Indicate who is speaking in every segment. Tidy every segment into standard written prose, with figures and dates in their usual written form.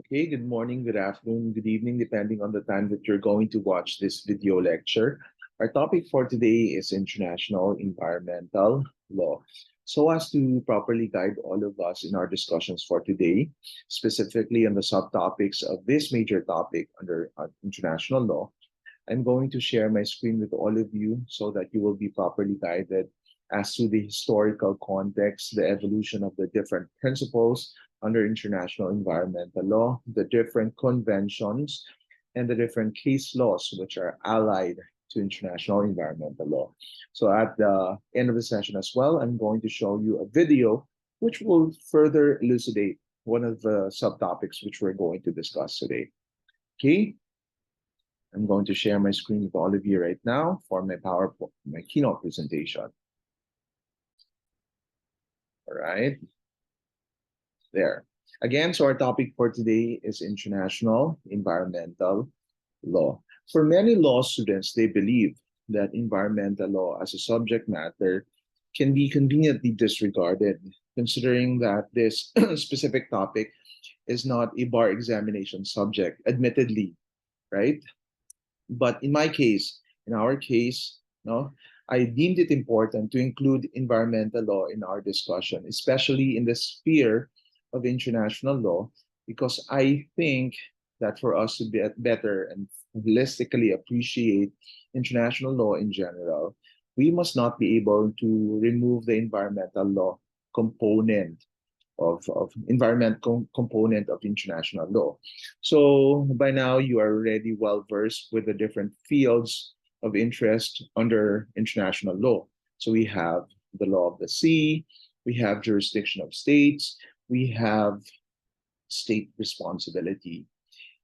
Speaker 1: Okay, good morning, good afternoon, good evening, depending on the time that you're going to watch this video lecture. Our topic for today is international environmental law. So as to properly guide all of us in our discussions for today, specifically on the subtopics of this major topic under international law, I'm going to share my screen with all of you so that you will be properly guided as to the historical context, the evolution of the different principles under international environmental law, the different conventions, and the different case laws which are allied to international environmental law. So at the end of the session as well, I'm going to show you a video which will further elucidate one of the subtopics which we're going to discuss today. Okay, I'm going to share my screen with all of you right now for my PowerPoint, my keynote presentation. All right, there. Again, so our topic for today is international environmental law. For many law students, they believe that environmental law as a subject matter can be conveniently disregarded, considering that this specific topic is not a bar examination subject, admittedly, right? But in my case, in our case, no, I deemed it important to include environmental law in our discussion, especially in the sphere of international law, because I think that for us to be better and holistically appreciate international law in general, we must not be able to remove the environmental law component of component of international law. So by now you are already well versed with the different fields of interest under international law. So we have the law of the sea, we have jurisdiction of states, we have state responsibility.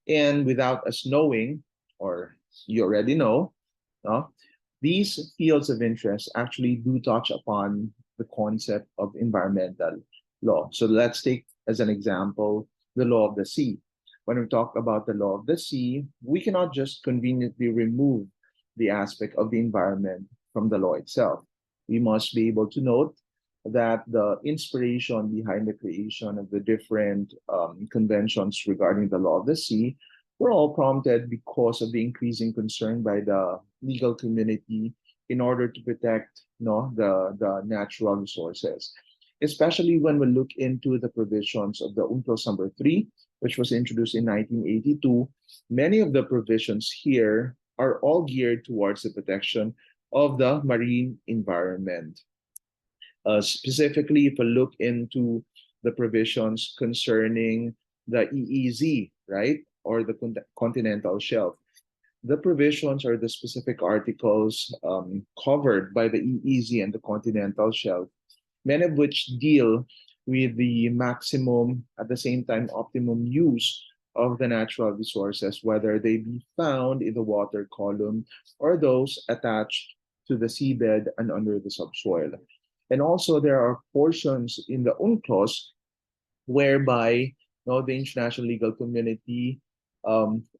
Speaker 1: And without us knowing, or you already know, no, these fields of interest actually do touch upon the concept of environmental law. So let's take as an example the law of the sea. When we talk about the law of the sea, we cannot just conveniently remove the aspect of the environment from the law itself. We must be able to note that the inspiration behind the creation of the different conventions regarding the law of the sea were all prompted because of the increasing concern by the legal community in order to protect the natural resources, especially when we look into the provisions of the UNCLOS number 3, which was introduced in 1982. Many of the provisions here are all geared towards the protection of the marine environment. Specifically, if we look into the provisions concerning the EEZ, right, or the continental shelf, the provisions or the specific articles covered by the EEZ and the continental shelf, many of which deal with the maximum, at the same time, optimum use of the natural resources, whether they be found in the water column or those attached to the seabed and under the subsoil. And also there are portions in the UNCLOS whereby the international legal community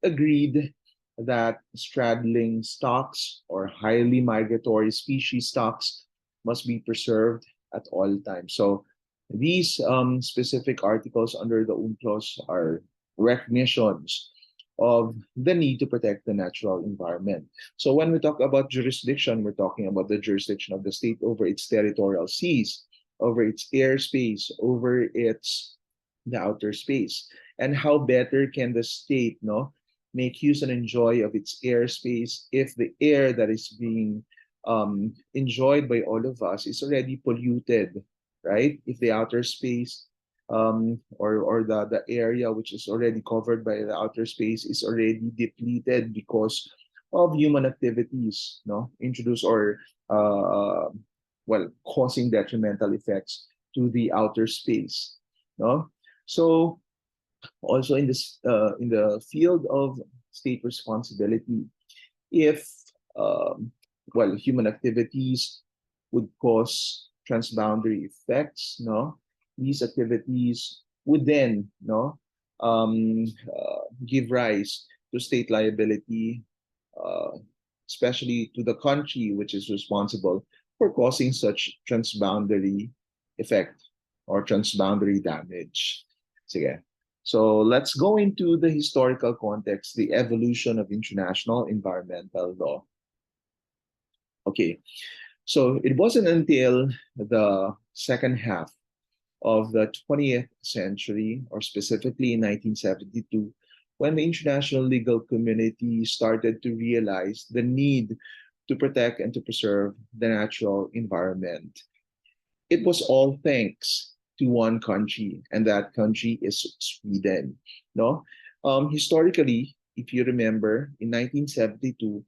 Speaker 1: agreed that straddling stocks or highly migratory species stocks must be preserved at all times. So these specific articles under the UNCLOS are recognitions of the need to protect the natural environment. So when we talk about jurisdiction, we're talking about the jurisdiction of the state over its territorial seas, over its airspace, over the outer space. And how better can the state make use and enjoy of its airspace if the air that is being enjoyed by all of us is already polluted, right? If the outer space or the area which is already covered by the outer space is already depleted because of human activities, introduce or causing detrimental effects to the outer space, no. So also in the field of state responsibility, if human activities would cause transboundary effects, these activities would then give rise to state liability, uh, especially to the country which is responsible for causing such transboundary effect or transboundary damage. Sige. So let's go into the historical context, the evolution of international environmental law. Okay, so it wasn't until the second half of the 20th century, or specifically in 1972, when the international legal community started to realize the need to protect and to preserve the natural environment. It was all thanks to one country, and that country is Sweden. No, historically, if you remember, in 1972,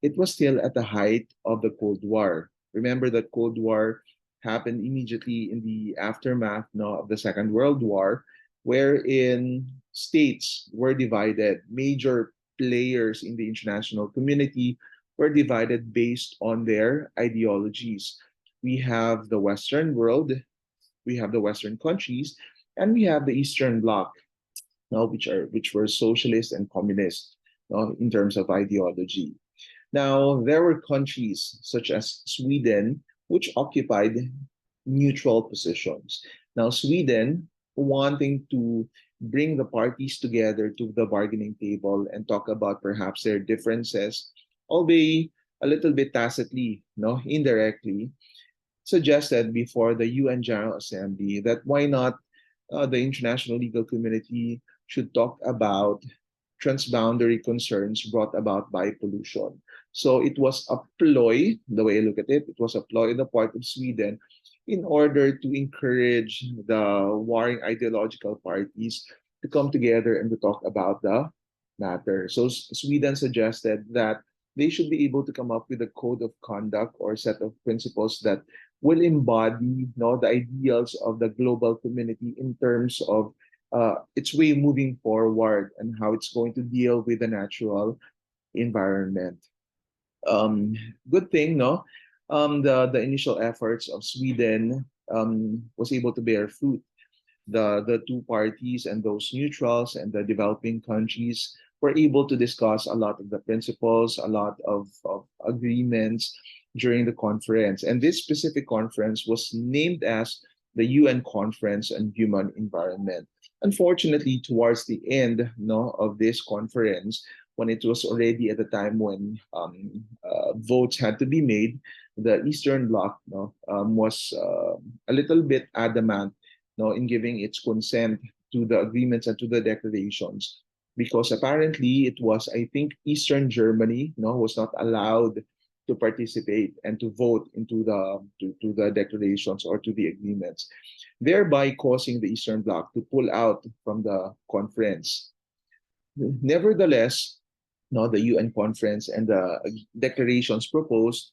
Speaker 1: it was still at the height of the Cold War. Remember that Cold War happened immediately in the aftermath, no, of the Second World War, wherein states were divided. Major players in the international community were divided based on their ideologies. We have the Western world, we have the Western countries, and we have the Eastern Bloc, no, which were socialist and communist, no, in terms of ideology. Now, there were countries such as Sweden, which occupied neutral positions. Now, Sweden, wanting to bring the parties together to the bargaining table and talk about perhaps their differences, albeit a little bit tacitly, no, indirectly, suggested before the UN General Assembly that why not the international legal community should talk about transboundary concerns brought about by pollution. So it was a ploy, the way I look at it, it was a ploy on the part of Sweden in order to encourage the warring ideological parties to come together and to talk about the matter. So Sweden suggested that they should be able to come up with a code of conduct or set of principles that will embody, the ideals of the global community in terms of its way moving forward and how it's going to deal with the natural environment. Um, Good thing, no? The initial efforts of Sweden was able to bear fruit. The two parties and those neutrals and the developing countries were able to discuss a lot of the principles, a lot of agreements during the conference. And this specific conference was named as the UN Conference on Human Environment. Unfortunately, towards the end, no, of this conference, when it was already at the time when votes had to be made, the Eastern Bloc, was a little bit adamant, in giving its consent to the agreements and to the declarations, because apparently it was, I think, Eastern Germany, was not allowed to participate and to vote into to the declarations or to the agreements, thereby causing the Eastern Bloc to pull out from the conference. Nevertheless, the UN conference and the declarations proposed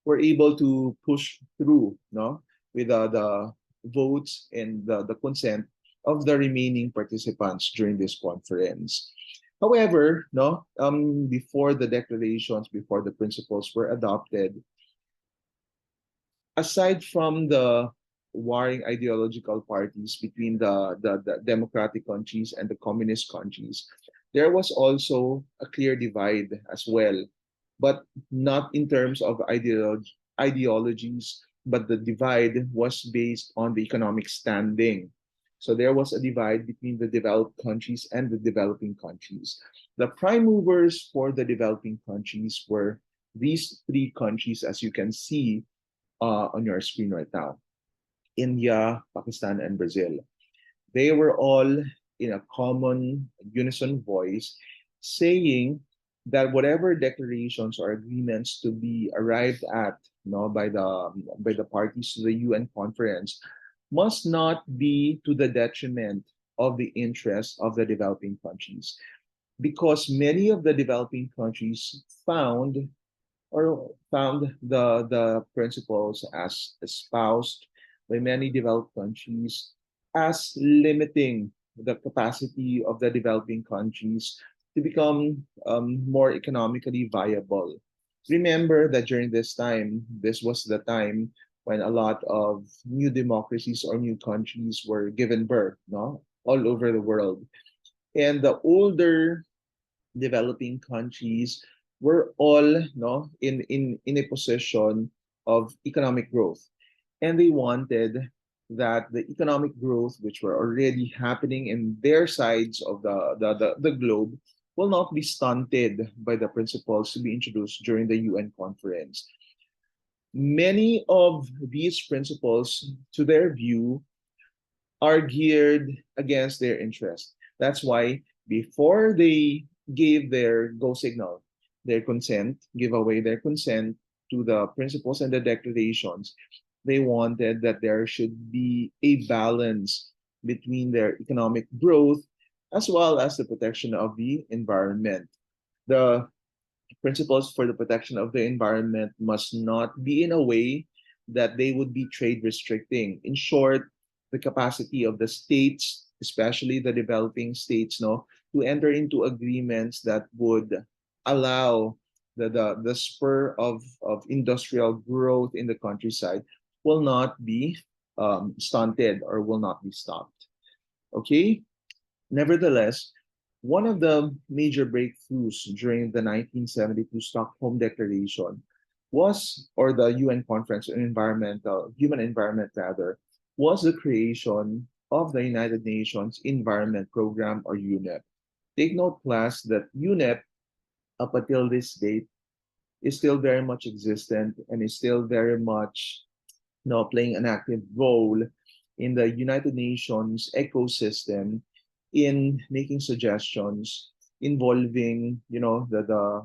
Speaker 1: were able to push through, with the votes and the consent of the remaining participants during this conference. However, before the declarations, before the principles were adopted, aside from the warring ideological parties between the democratic countries and the communist countries, there was also a clear divide as well, but not in terms of ideologies, but the divide was based on the economic standing. So there was a divide between the developed countries and the developing countries. The prime movers for the developing countries were these three countries, as you can see on your screen right now: India, Pakistan, and Brazil. They were all in a common unison voice saying that whatever declarations or agreements to be arrived at, by the parties to the UN conference must not be to the detriment of the interests of the developing countries, because many of the developing countries found the principles as espoused by many developed countries as limiting the capacity of the developing countries to become more economically viable. Remember that during this was the time when a lot of new democracies or new countries were given birth, all over the world. And the older developing countries were all, in a position of economic growth, and they wanted that the economic growth which were already happening in their sides of the globe will not be stunted by the principles to be introduced during the UN conference. Many of these principles, to their view, are geared against their interest. That's why before they gave their go signal, their consent, give away their consent to the principles and the declarations, they wanted that there should be a balance between their economic growth as well as the protection of the environment. The principles for the protection of the environment must not be in a way that they would be trade restricting. In short, the capacity of the states, especially the developing states, no, to enter into agreements that would allow the spur of industrial growth in the countryside will not be stunted or will not be stopped. Okay? Nevertheless, one of the major breakthroughs during the 1972 Stockholm Declaration was, or the UN Conference on Human Environment rather, was the creation of the United Nations Environment Program, or UNEP. Take note, class, that UNEP, up until this date, is still very much existent and is still very much, playing an active role in the United Nations ecosystem in making suggestions involving, the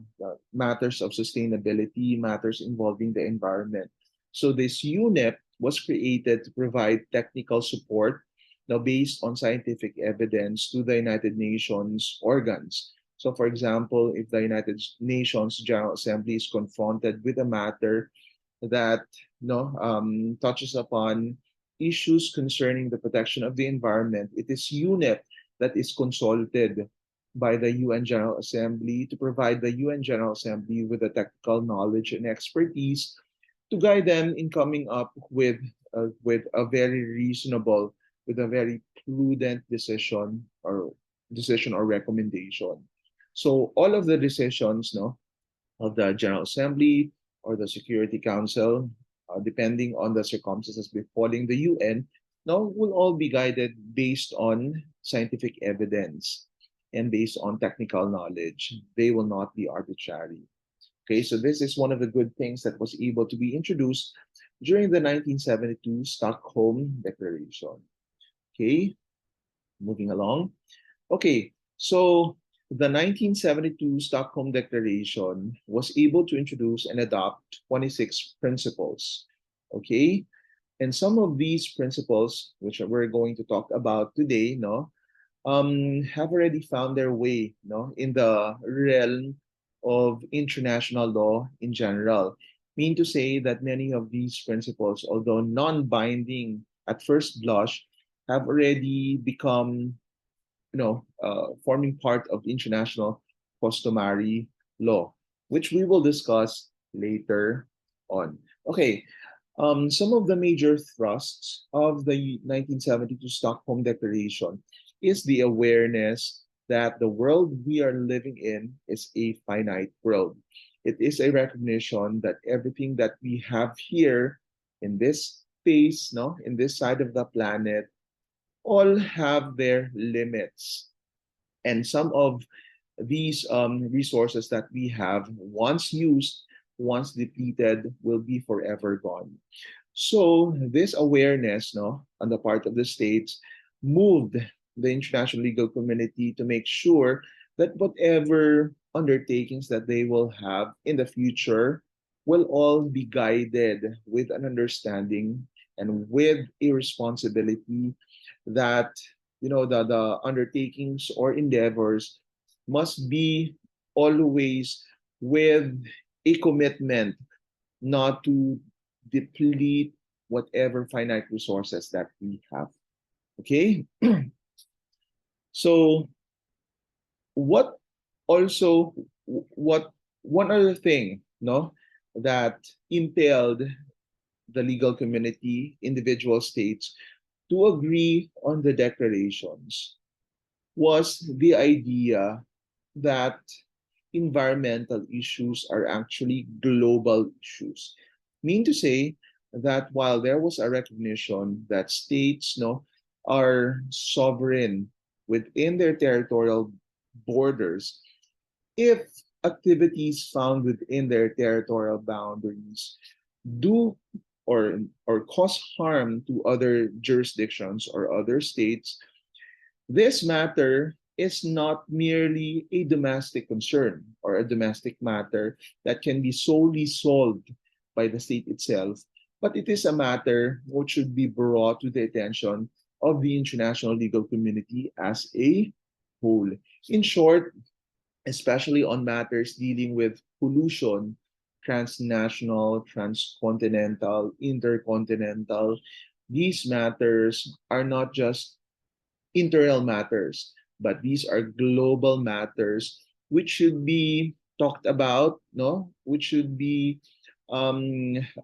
Speaker 1: matters of sustainability, matters involving the environment. So this UNEP was created to provide technical support now based on scientific evidence to the United Nations organs. So for example, if the United Nations General Assembly is confronted with a matter that touches upon issues concerning the protection of the environment, it is UNEP that is consulted by the UN General Assembly to provide the UN General Assembly with the technical knowledge and expertise to guide them in coming up with a very reasonable, with a very prudent decision or recommendation. So all of the decisions, of the General Assembly or the Security Council, depending on the circumstances befalling the UN, now will all be guided based on scientific evidence and based on technical knowledge. They will not be arbitrary. Okay, so this is one of the good things that was able to be introduced during the 1972 Stockholm Declaration. Okay, moving along. Okay, so the 1972 Stockholm Declaration was able to introduce and adopt 26 principles. Okay, and some of these principles, which we're going to talk about today, have already found their way, in the realm of international law in general. Mean to say that many of these principles, although non-binding at first blush, have already become, forming part of international customary law, which we will discuss later on. Okay, some of the major thrusts of the 1972 Stockholm Declaration is the awareness that the world we are living in is a finite world. It is a recognition that everything that we have here in this space, in this side of the planet, all have their limits. And some of these resources that we have, once used, once depleted, will be forever gone. So this awareness, on the part of the states, moved the international legal community to make sure that whatever undertakings that they will have in the future will all be guided with an understanding and with a responsibility that, the undertakings or endeavors must be always with a commitment not to deplete whatever finite resources that we have. Okay? So what also, what one other thing, that impelled the legal community, individual states, to agree on the declarations was the idea that environmental issues are actually global issues. Mean to say that while there was a recognition that states are sovereign within their territorial borders, if activities found within their territorial boundaries do or cause harm to other jurisdictions or other states, this matter is not merely a domestic concern or a domestic matter that can be solely solved by the state itself, but it is a matter which should be brought to the attention of the international legal community as a whole. In short, especially on matters dealing with pollution, transnational, transcontinental, intercontinental, these matters are not just internal matters, but these are global matters which should be talked about, no? Which should be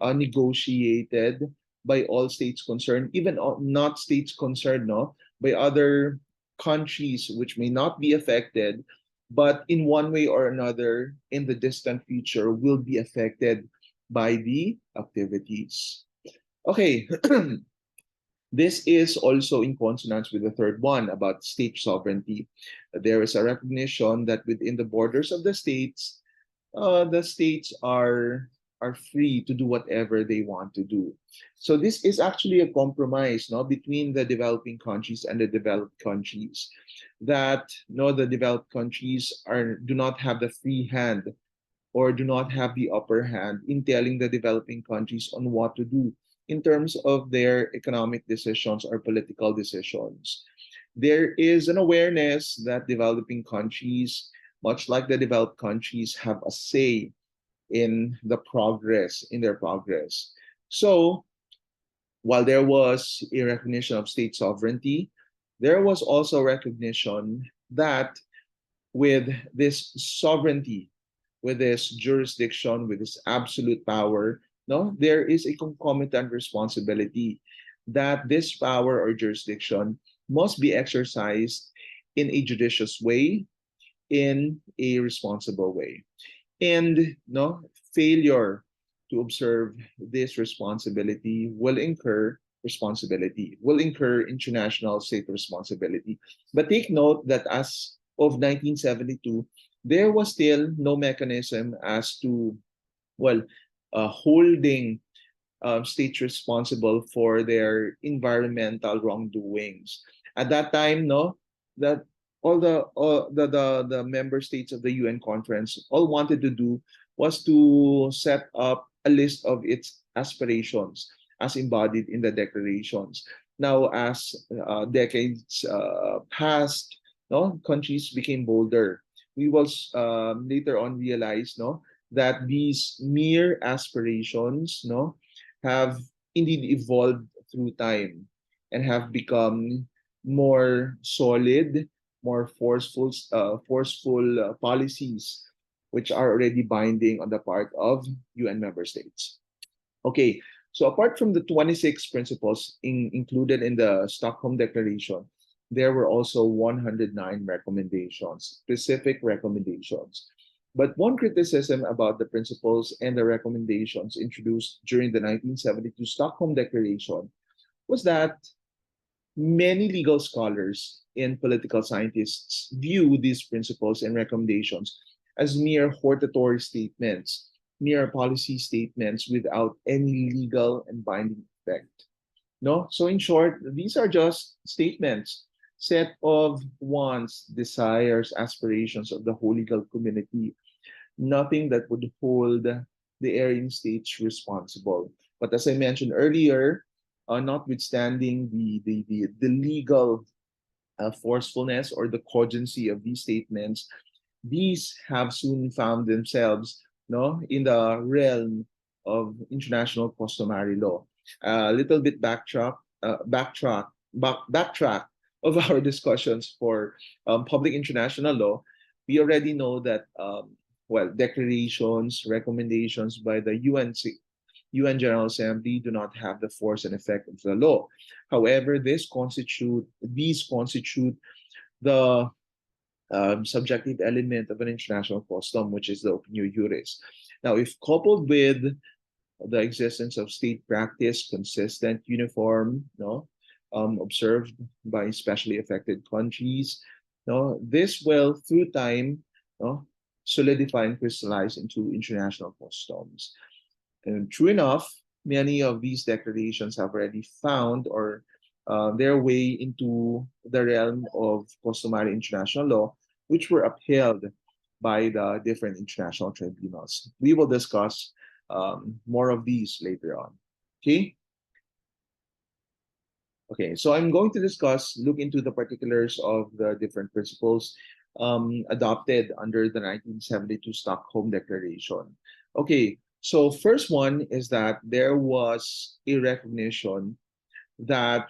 Speaker 1: negotiated by all states concerned, even not states concerned, no? By other countries which may not be affected, but in one way or another, in the distant future, will be affected by the activities. Okay, this is also in consonance with the third one about state sovereignty. There is a recognition that within the borders of the states are free to do whatever they want to do. So this is actually a compromise, no, between the developing countries and the developed countries. That no, the developed countries do not have the free hand or do not have the upper hand in telling the developing countries on what to do in terms of their economic decisions or political decisions. There is an awareness that developing countries, much like the developed countries, have a say in their progress. So while there was a recognition of state sovereignty, there was also recognition that with this sovereignty, with this jurisdiction, with this absolute power, no, there is a concomitant responsibility that this power or jurisdiction must be exercised in a judicious way, in a responsible way. And no, failure to observe this responsibility will incur international state responsibility. But take note that as of 1972, there was still no mechanism as to, well, holding states responsible for their environmental wrongdoings. At that time, no, that all the member states of the UN conference all wanted to do was to set up a list of its aspirations as embodied in the declarations. Now, as decades passed, no, countries became bolder. We will later on realize, no, that these mere aspirations, no, have indeed evolved through time and have become more solid, more forceful policies, which are already binding on the part of UN member states. Okay, so apart from the 26 principles included in the Stockholm Declaration, there were also 109 recommendations, specific recommendations. But one criticism about the principles and the recommendations introduced during the 1972 Stockholm Declaration was that many legal scholars and political scientists view these principles and recommendations as mere hortatory statements, mere policy statements without any legal and binding effect. No? So in short, these are just statements, set of wants, desires, aspirations of the whole legal community, nothing that would hold the erring states responsible. But as I mentioned earlier, notwithstanding the legal forcefulness or the cogency of these statements, these have soon found themselves in the realm of international customary law. A little bit backtrack of our discussions for public international law. We already know that declarations, recommendations by the UN General Assembly do not have the force and effect of the law. However, these constitute the subjective element of an international custom, which is the opinio juris. Now, if coupled with the existence of state practice, consistent, uniform, no, observed by specially affected countries. No, this will, through time, no, solidify and crystallize into international customs. And true enough, many of these declarations have already found or their way into the realm of customary international law, which were upheld by the different international tribunals. We will discuss more of these later on. Okay. Okay, so I'm going to look into the particulars of the different principles adopted under the 1972 Stockholm Declaration. Okay, so first one is that there was a recognition that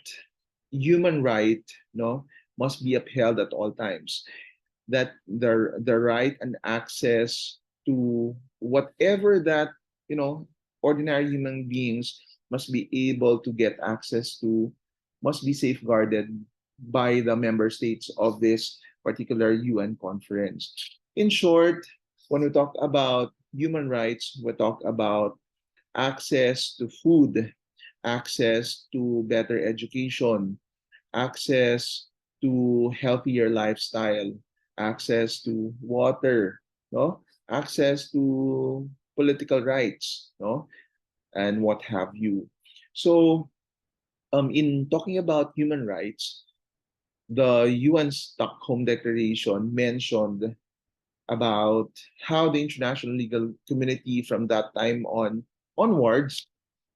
Speaker 1: human right, no, must be upheld at all times. That the right and access to whatever that ordinary human beings must be able to get access to must be safeguarded by the member states of this particular UN conference. In short, when we talk about human rights, we talk about access to food, access to better education, access to healthier lifestyle, access to water, no? Access to political rights, no? And what have you. So, in talking about human rights, the UN Stockholm Declaration mentioned about how the international legal community from that time onwards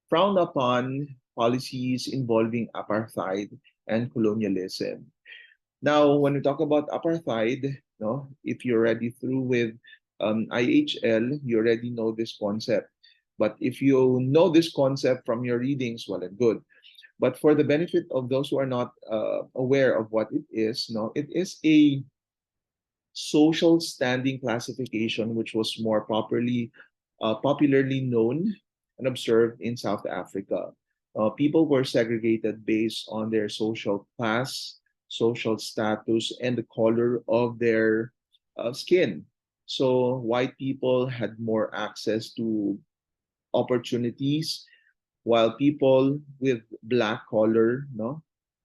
Speaker 1: frowned upon policies involving apartheid and colonialism. Now, when we talk about apartheid, no, if you're already through with IHL, you already know this concept. But if you know this concept from your readings, well and good. But for the benefit of those who are not aware of what it is, no, it is a social standing classification which was more popularly known and observed in South Africa. People were segregated based on their social class, social status, and the color of their skin. So white people had more access to opportunities, while people with black color, no,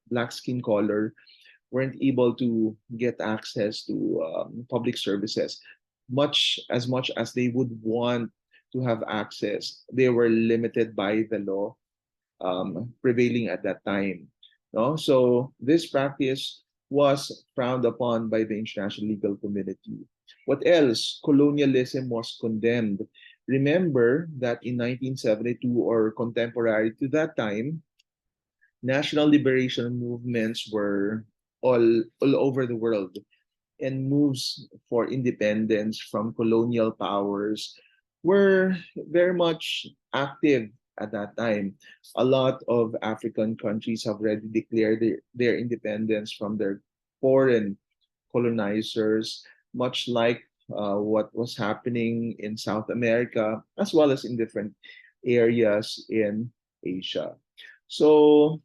Speaker 1: black skin color, weren't able to get access to public services much as they would want to have access. They were limited by the law prevailing at that time. No? So this practice was frowned upon by the international legal community. What else? Colonialism was condemned. Remember that in 1972 or contemporary to that time, national liberation movements were all over the world, and moves for independence from colonial powers were very much active at that time. A lot of African countries have already declared their independence from their foreign colonizers, much like what was happening in South America, as well as in different areas in Asia. So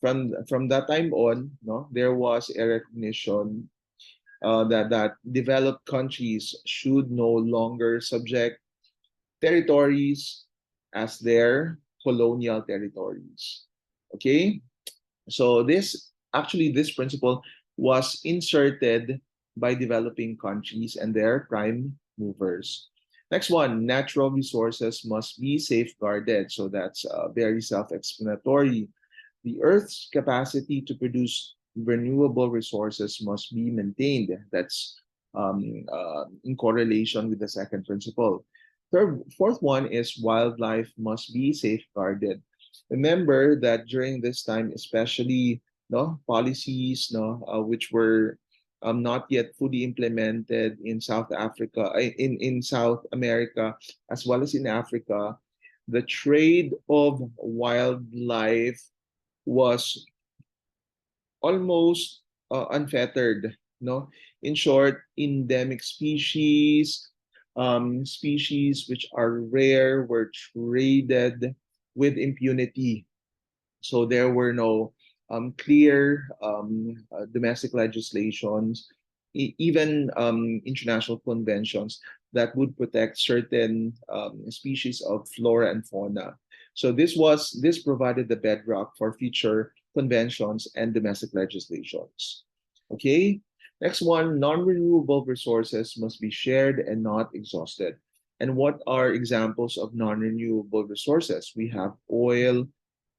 Speaker 1: from that time on, no, there was a recognition that developed countries should no longer subject territories as their colonial territories. Okay, so this principle was inserted by developing countries and their prime movers. Next one, natural resources must be safeguarded. So that's very self-explanatory. The Earth's capacity to produce renewable resources must be maintained. That's in correlation with the second principle. Fourth one is wildlife must be safeguarded. Remember that during this time, especially no policies no which were not yet fully implemented in South Africa, in South America, as well as in Africa, the trade of wildlife was almost unfettered. No, in short, endemic species, species which are rare, were traded with impunity. So there were no clear domestic legislations even international conventions that would protect certain species of flora and fauna. So this provided the bedrock for future conventions and domestic legislations. Okay, next one, non-renewable resources must be shared and not exhausted. And what are examples of non-renewable resources? We have oil,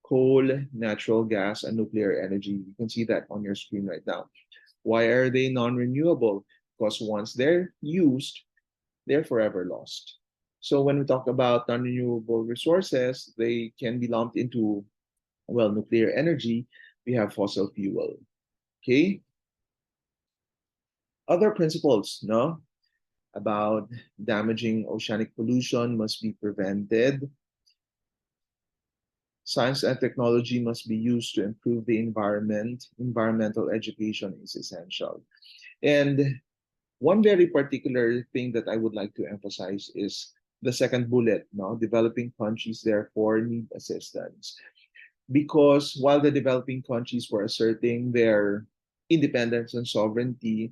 Speaker 1: coal, natural gas, and nuclear energy. You can see that on your screen right now. Why are they non-renewable? Because once they're used, they're forever lost. So when we talk about non-renewable resources, they can be lumped into, well, nuclear energy. We have fossil fuel. Okay. Other principles, no, about damaging oceanic pollution must be prevented. Science and technology must be used to improve the environment. Environmental education is essential. And one very particular thing that I would like to emphasize is the second bullet. No, developing countries therefore need assistance, because while the developing countries were asserting their independence and sovereignty,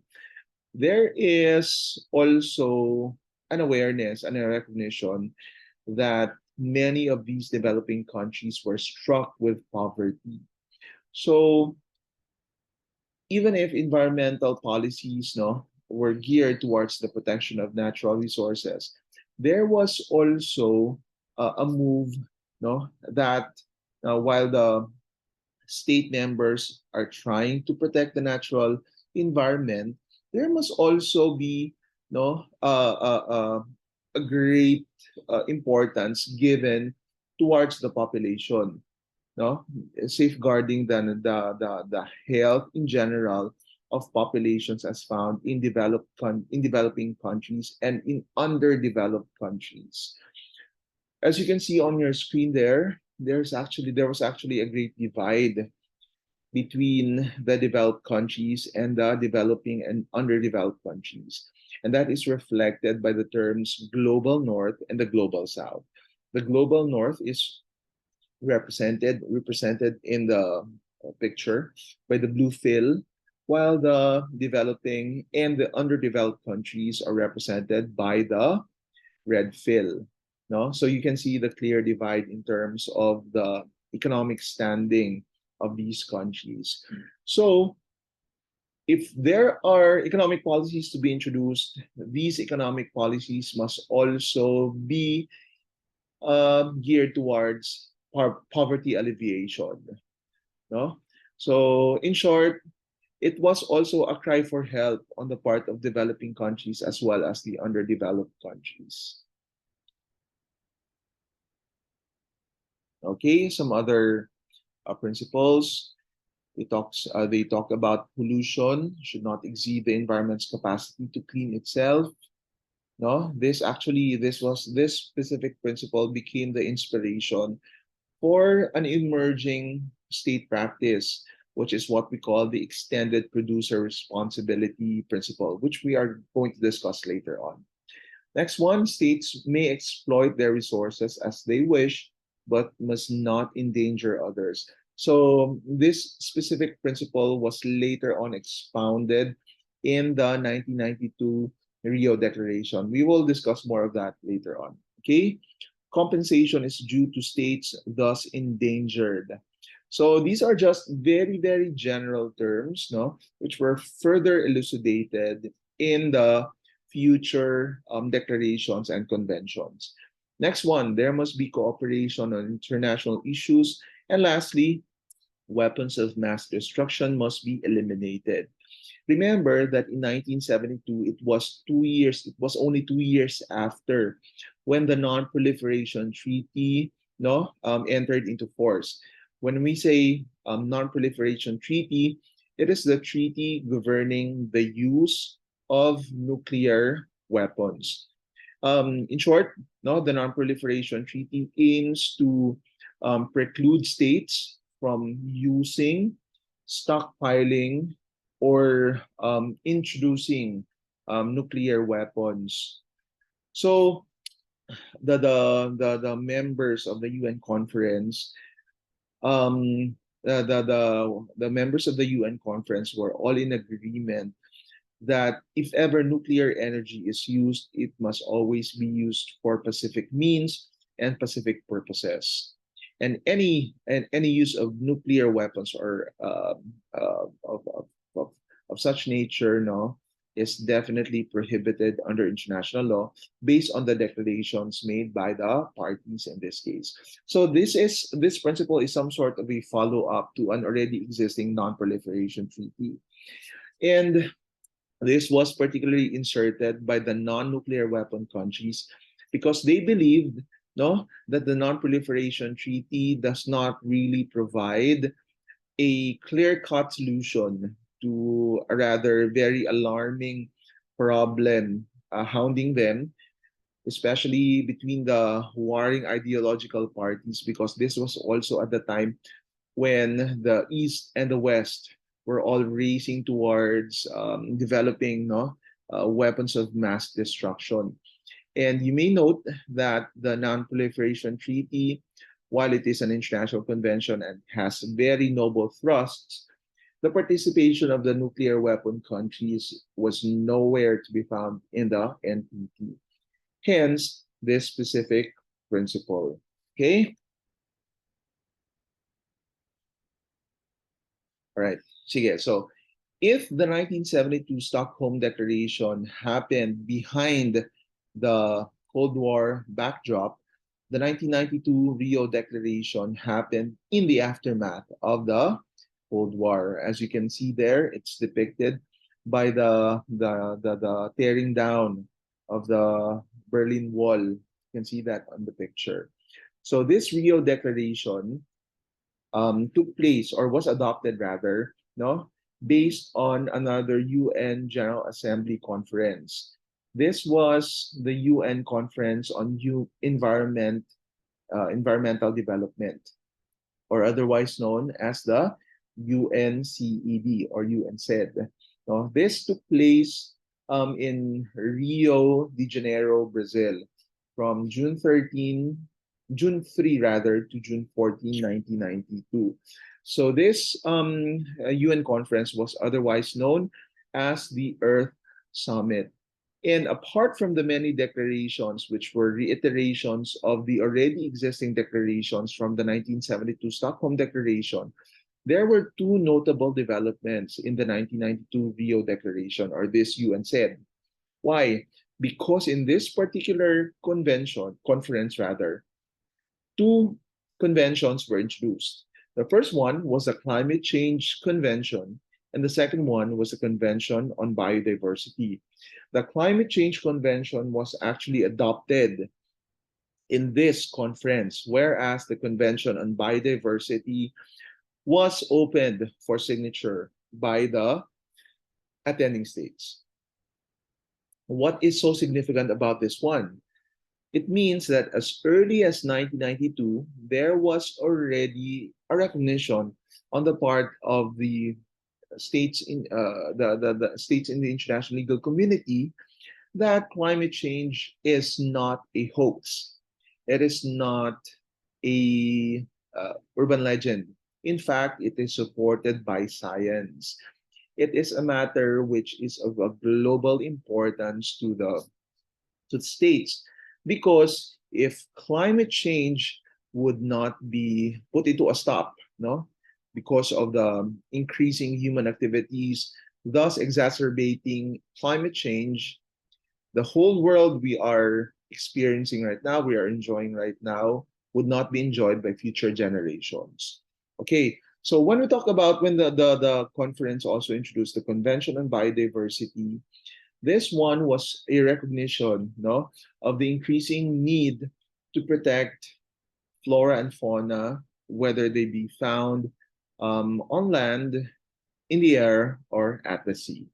Speaker 1: there is also an awareness and a recognition that many of these developing countries were struck with poverty. So even if environmental policies, no, were geared towards the protection of natural resources, there was also a move, no, that while the state members are trying to protect the natural environment, there must also be, no, a great importance given towards the population, no, safeguarding the health in general of populations as found in in developing countries and in underdeveloped countries. As you can see on your screen there was actually a great divide between the developed countries and the developing and underdeveloped countries. And that is reflected by the terms global north and the global south. The global north is represented in the picture by the blue fill, while the developing and the underdeveloped countries are represented by the red fill. No, so you can see the clear divide in terms of the economic standing of these countries. So if there are economic policies to be introduced, these economic policies must also be geared towards poverty alleviation. No? So, in short, it was also a cry for help on the part of developing countries as well as the underdeveloped countries. Okay, some other principles. They talk about pollution should not exceed the environment's capacity to clean itself. No, this specific principle became the inspiration for an emerging state practice, which is what we call the extended producer responsibility principle, which we are going to discuss later on. Next one, states may exploit their resources as they wish, but must not endanger others. So this specific principle was later on expounded in the 1992 Rio Declaration. We will discuss more of that later on. Okay, compensation is due to states thus endangered. So these are just very, very general terms, no, which were further elucidated in the future declarations and conventions. Next one, there must be cooperation on international issues. And lastly, weapons of mass destruction must be eliminated. Remember that in 1972, it was only 2 years after when the Non-Proliferation Treaty, no, entered into force. When we say Non-Proliferation Treaty, it is the treaty governing the use of nuclear weapons. In short, no, the Non-Proliferation Treaty aims to preclude states from using, stockpiling, or introducing nuclear weapons. So the members of the UN conference, the members of the UN conference were all in agreement that if ever nuclear energy is used, it must always be used for pacific means and pacific purposes. And any use of nuclear weapons or of, of such nature, no, is definitely prohibited under international law based on the declarations made by the parties in this case. So this principle is some sort of a follow up to an already existing non-proliferation treaty. And this was particularly inserted by the non-nuclear weapon countries because they believed, no, that the non-proliferation treaty does not really provide a clear-cut solution to a rather very alarming problem hounding them, especially between the warring ideological parties, because this was also at the time when the East and the West were all racing towards developing, no, weapons of mass destruction. And you may note that the Non-Proliferation Treaty, while it is an international convention and has very noble thrusts, the participation of the nuclear weapon countries was nowhere to be found in the NPT. Hence, this specific principle. Okay? All right. Sige. So, if the 1972 Stockholm Declaration happened behind the Cold War backdrop, the 1992 Rio Declaration happened in the aftermath of the Cold War. As you can see there, it's depicted by the tearing down of the Berlin Wall. You can see that on the picture. So this Rio Declaration took place or was adopted rather, no, based on another UN General Assembly conference. This was the UN conference on environmental development, or otherwise known as the UNCED or UNCED. No, this took place in Rio de Janeiro, Brazil, from June 3 rather, to June 14, 1992. So this UN conference was otherwise known as the Earth Summit. And apart from the many declarations, which were reiterations of the already existing declarations from the 1972 Stockholm Declaration, there were two notable developments in the 1992 Rio Declaration, or this UN said. Why? Because in this particular conference rather, two conventions were introduced. The first one was a climate change convention, and the second one was a convention on biodiversity. The climate change convention was actually adopted in this conference, whereas the convention on biodiversity was opened for signature by the attending states. What is so significant about this one? It means that as early as 1992, there was already a recognition on the part of the states in the states in the international legal community that climate change is not a hoax. It is not a urban legend. In fact, it is supported by science. It is a matter which is of a global importance to the states, because if climate change would not be put into a stop, no, because of the increasing human activities, thus exacerbating climate change, the whole world we are experiencing right now, we are enjoying right now, would not be enjoyed by future generations. Okay, so when we talk about when the conference also introduced the Convention on Biodiversity, this one was a recognition, no, of the increasing need to protect flora and fauna, whether they be found on land, in the air, or at the sea.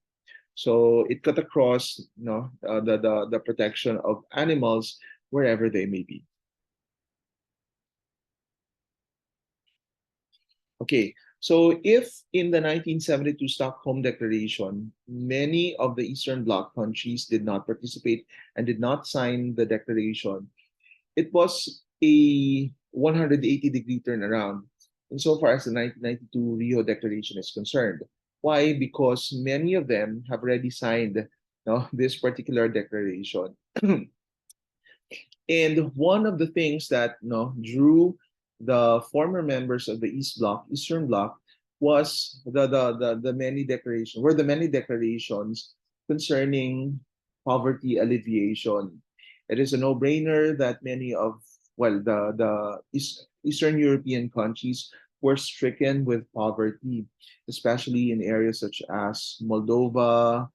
Speaker 1: So it cut across, the protection of animals wherever they may be. Okay, so if in the 1972 Stockholm Declaration, many of the Eastern Bloc countries did not participate and did not sign the declaration, it was a 180-degree turnaround insofar as the 1992 Rio Declaration is concerned. Why? Because many of them have already signed this particular declaration. And one of the things that drew the former members of the Eastern Bloc, was the many declarations, were the many declarations concerning poverty alleviation. It is a no-brainer that many of, well, Eastern European countries were stricken with poverty, especially in areas such as Moldova,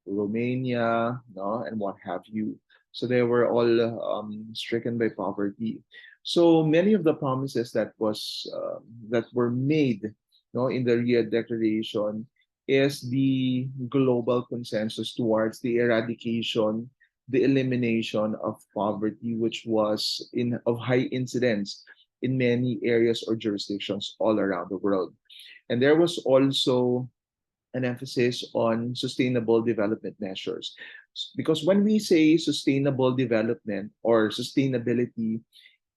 Speaker 1: Romania, no, and what have you. So they were all stricken by poverty. So many of the promises that were made, in the Riyadh Declaration, is the global consensus towards the eradication, the elimination of poverty, which was of high incidence in many areas or jurisdictions all around the world. And there was also an emphasis on sustainable development measures. Because when we say sustainable development or sustainability,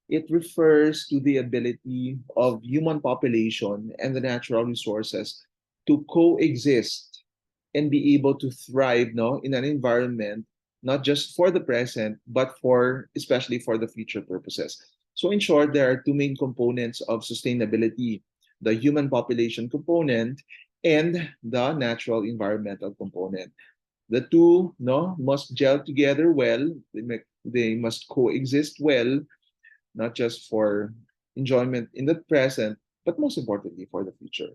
Speaker 1: it refers to the ability of human population and the natural resources to coexist and be able to thrive, no, in an environment, not just for the present, but for especially for the future purposes. So in short, there are two main components of sustainability: the human population component and the natural environmental component. The two, no, must gel together well. They must coexist well, not just for enjoyment in the present, but most importantly for the future.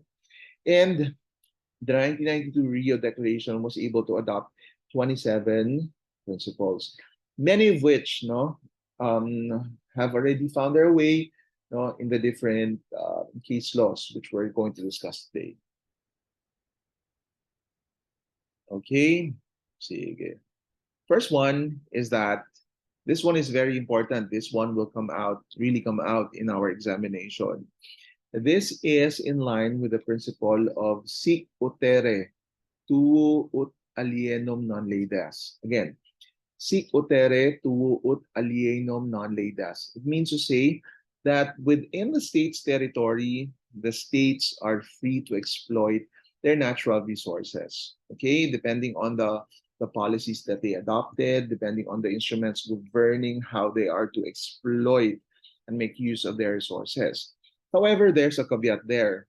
Speaker 1: And the 1992 Rio Declaration was able to adopt 27 principles, many of which have already found their way in the different case laws, which we're going to discuss today. Okay, sige. First one is that this one is very important. This one will really come out in our examination. This is in line with the principle of sic utere, tuo ut alienum non ledas. Again, sic utere, tuo ut alienum non ledas. It means to say that within the state's territory, the states are free to exploit their natural resources. Okay, depending on the policies that they adopted, depending on the instruments governing how they are to exploit and make use of their resources. However, there's a caveat there.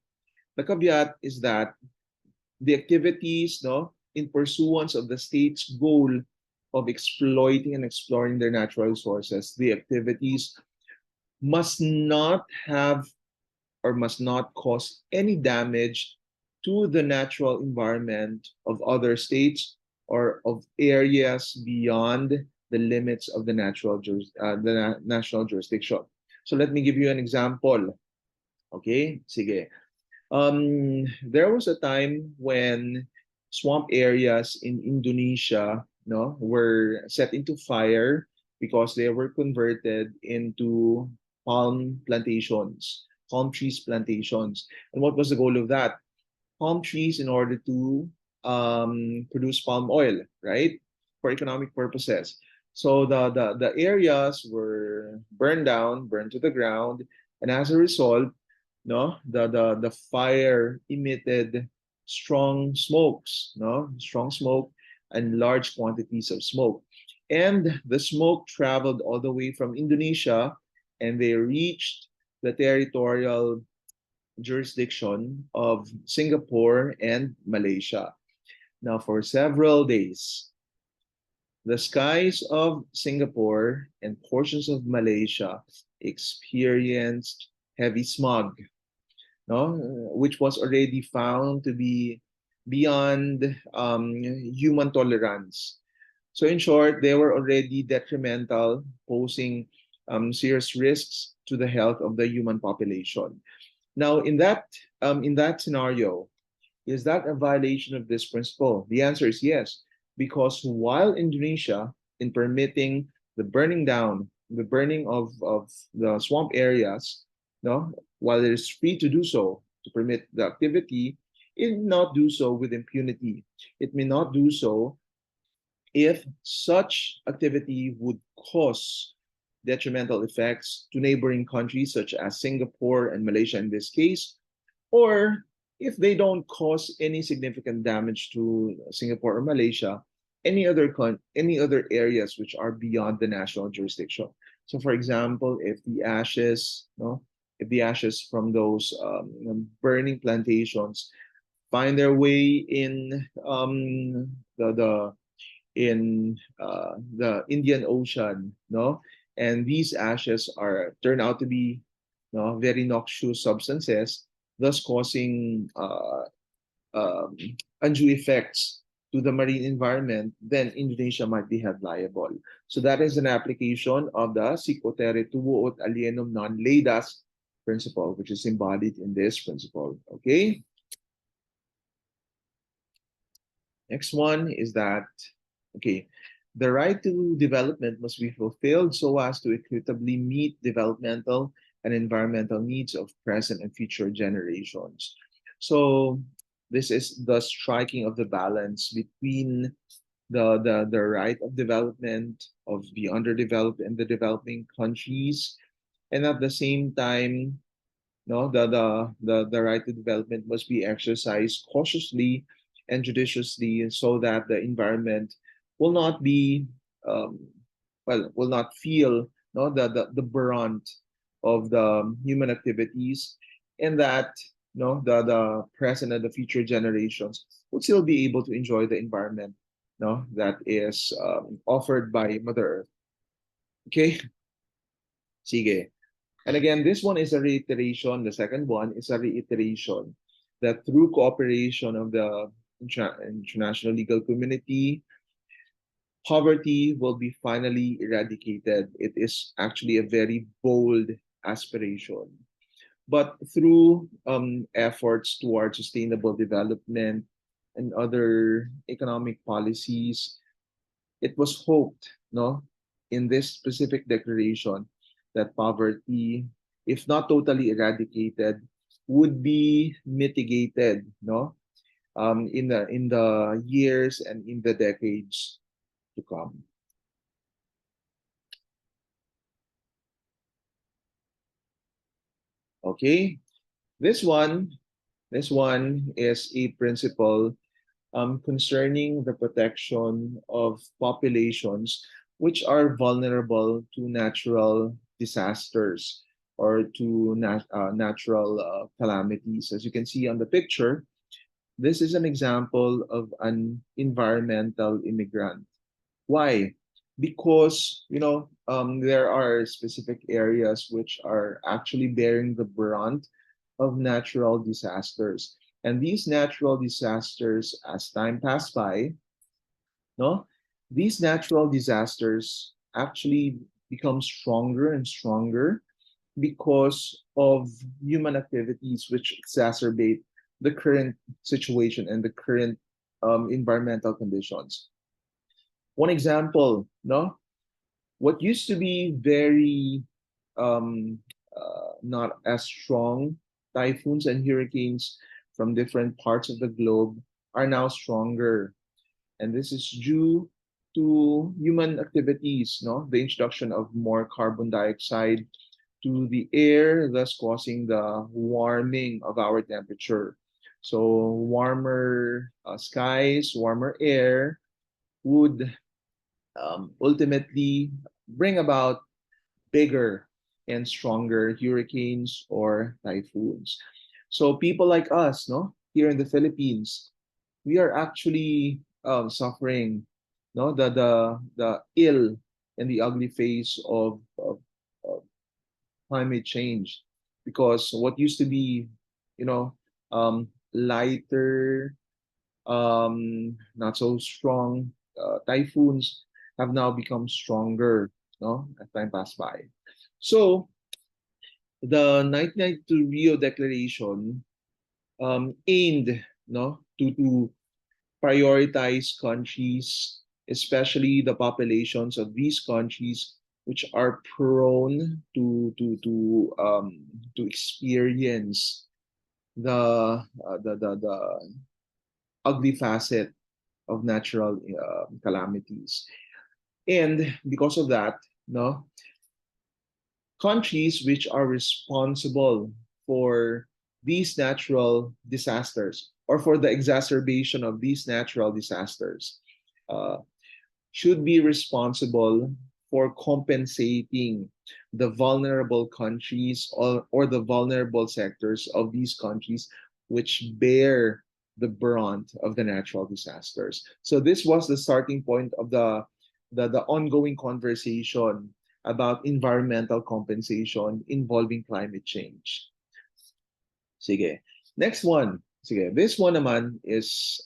Speaker 1: The caveat is that the activities, in pursuance of the state's goal of exploiting and exploring their natural resources, the activities must not have or must not cause any damage to the natural environment of other states or of areas beyond the limits of the national jurisdiction. So let me give you an example. Okay, sige. There was a time when swamp areas in Indonesia, were set into fire because they were converted into palm plantations, palm trees plantations. And what was the goal of that? Palm trees in order to produce palm oil, right? For economic purposes. So the areas were burned down, burned to the ground, and as a result, the fire emitted strong smoke and large quantities of smoke. And the smoke traveled all the way from Indonesia, and they reached the territorial jurisdiction of Singapore and Malaysia. Now, for several days, the skies of Singapore and portions of Malaysia experienced heavy smog, which was already found to be beyond human tolerance. So in short, they were already detrimental, posing serious risks to the health of the human population. Now, in that scenario, is that a violation of this principle? The answer is yes, because while Indonesia, in permitting the burning down, the burning of the swamp areas, while it is free to do so, to permit the activity, it may not do so with impunity. It may not do so if such activity would cause detrimental effects to neighboring countries such as Singapore and Malaysia in this case, or if they don't cause any significant damage to Singapore or Malaysia, any other areas which are beyond the national jurisdiction. So, for example, if the ashes from those burning plantations find their way in the Indian Ocean, no, and these ashes are turn out to be no very noxious substances, thus causing um, undue effects to the marine environment, then Indonesia might be held liable. So that is an application of the Sic Potere Tuo ut Alienum Non Leidas principle, which is embodied in this principle. Okay. Next one is that, okay, the right to development must be fulfilled so as to equitably meet developmental and environmental needs of present and future generations. So this is the striking of the balance between the right of development of the underdeveloped and the developing countries, and at the same time, no, the right to development must be exercised cautiously and judiciously so that the environment will not be um, will not feel no the brunt of the human activities, and that no the present and the future generations will still be able to enjoy the environment no that is offered by Mother Earth. Okay, sige. And again, this one is a reiteration. The second one is a reiteration that through cooperation of the international legal community, poverty will be finally eradicated. It is actually a very bold aspiration. But through efforts towards sustainable development and other economic policies, it was hoped, no, in this specific declaration that poverty, if not totally eradicated, would be mitigated, no, in the years and in the decades to come. Okay, this one, this one is a principle concerning the protection of populations which are vulnerable to natural disasters or to natural calamities. As you can see on the picture, this is an example of an environmental immigrant. Why? Because there are specific areas which are actually bearing the brunt of natural disasters. And these natural disasters, as time passed by, no, these natural disasters actually become stronger and stronger because of human activities which exacerbate the current situation and the current environmental conditions. One example, no, what used to be very not as strong typhoons and hurricanes from different parts of the globe are now stronger, and this is due to human activities, no, the introduction of more carbon dioxide to the air, thus causing the warming of our temperature. So warmer skies, warmer air would ultimately bring about bigger and stronger hurricanes or typhoons. So people like us, no, here in the Philippines, we are actually suffering, no, the ill and the ugly face of climate change, because what used to be, you know, lighter, not so strong typhoons have now become stronger, no, as time passed by. So the 1992 Rio Declaration aimed, no, to prioritize countries, especially the populations of these countries which are prone to experience the ugly facet of natural calamities. And because of that, countries which are responsible for these natural disasters or for the exacerbation of these natural disasters uh, should be responsible for compensating the vulnerable countries or the vulnerable sectors of these countries which bear the brunt of the natural disasters. So this was the starting point of the ongoing conversation about environmental compensation involving climate change. Sige. Next one. Sige. This one naman is,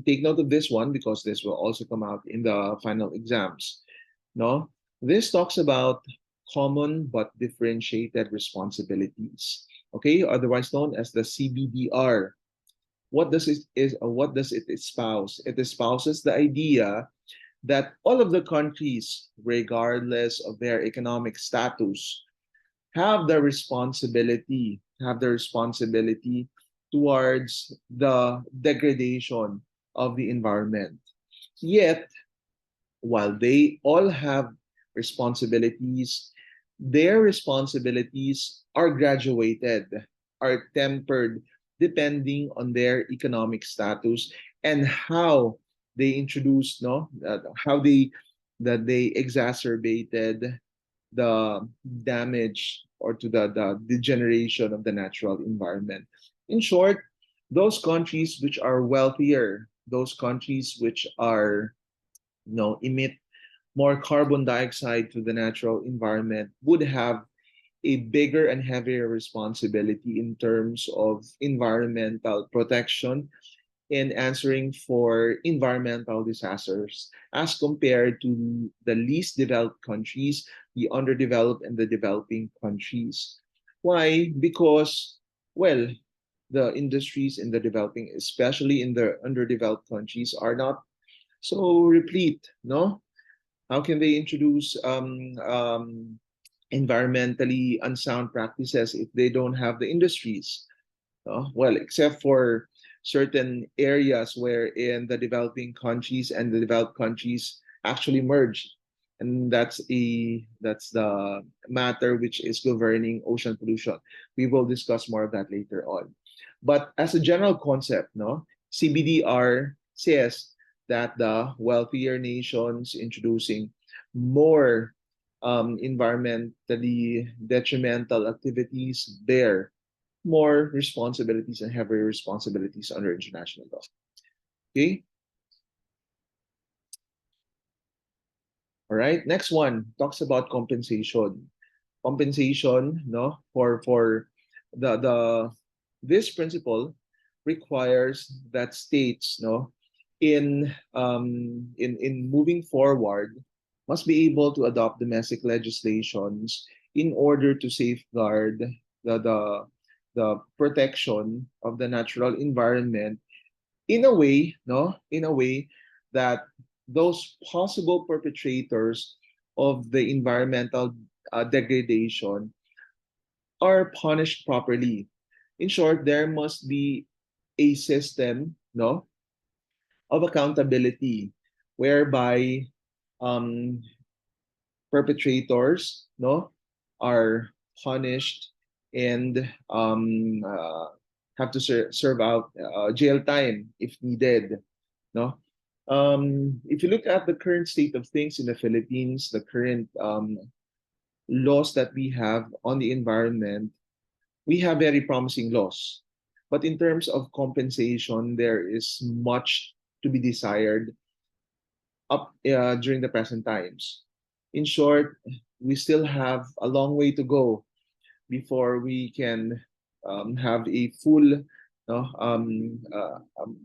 Speaker 1: take note of this one because this will also come out in the final exams. No? This talks about common but differentiated responsibilities. Okay, otherwise known as the CBDR. What does it espouse? It espouses the idea that all of the countries, regardless of their economic status, have the responsibility towards the degradation of the environment. Yet, while they all have responsibilities, their responsibilities are graduated, are tempered depending on their economic status and how they introduced, no, how they that they exacerbated the damage or to the degeneration of the natural environment. In short, those countries which are wealthier, those countries which are, emit more carbon dioxide to the natural environment would have a bigger and heavier responsibility in terms of environmental protection in answering for environmental disasters as compared to the least developed countries, the underdeveloped and the developing countries. Why? Because, well, the industries in the developing, especially in the underdeveloped countries, are not so replete, no? How can they introduce environmentally unsound practices if they don't have the industries? Well, except for certain areas where in the developing countries and the developed countries actually merge. And that's the matter which is governing ocean pollution. We will discuss more of that later on. But as a general concept, no, CBDR says that the wealthier nations introducing more environmentally detrimental activities bear more responsibilities and heavier responsibilities under international law. Okay. All right. Next one talks about compensation. Compensation, no, for the this principle requires that states, no, in moving forward, must be able to adopt domestic legislations in order to safeguard the the protection of the natural environment in a way, no, in a way that those possible perpetrators of the environmental degradation are punished properly. In short, there must be a system, no, of accountability whereby um, perpetrators, no, are punished and have to serve out jail time if needed. No, if you look at the current state of things in the Philippines, the current laws that we have on the environment, we have very promising laws. But in terms of compensation, there is much to be desired up during the present times. In short, we still have a long way to go before we can have a full, a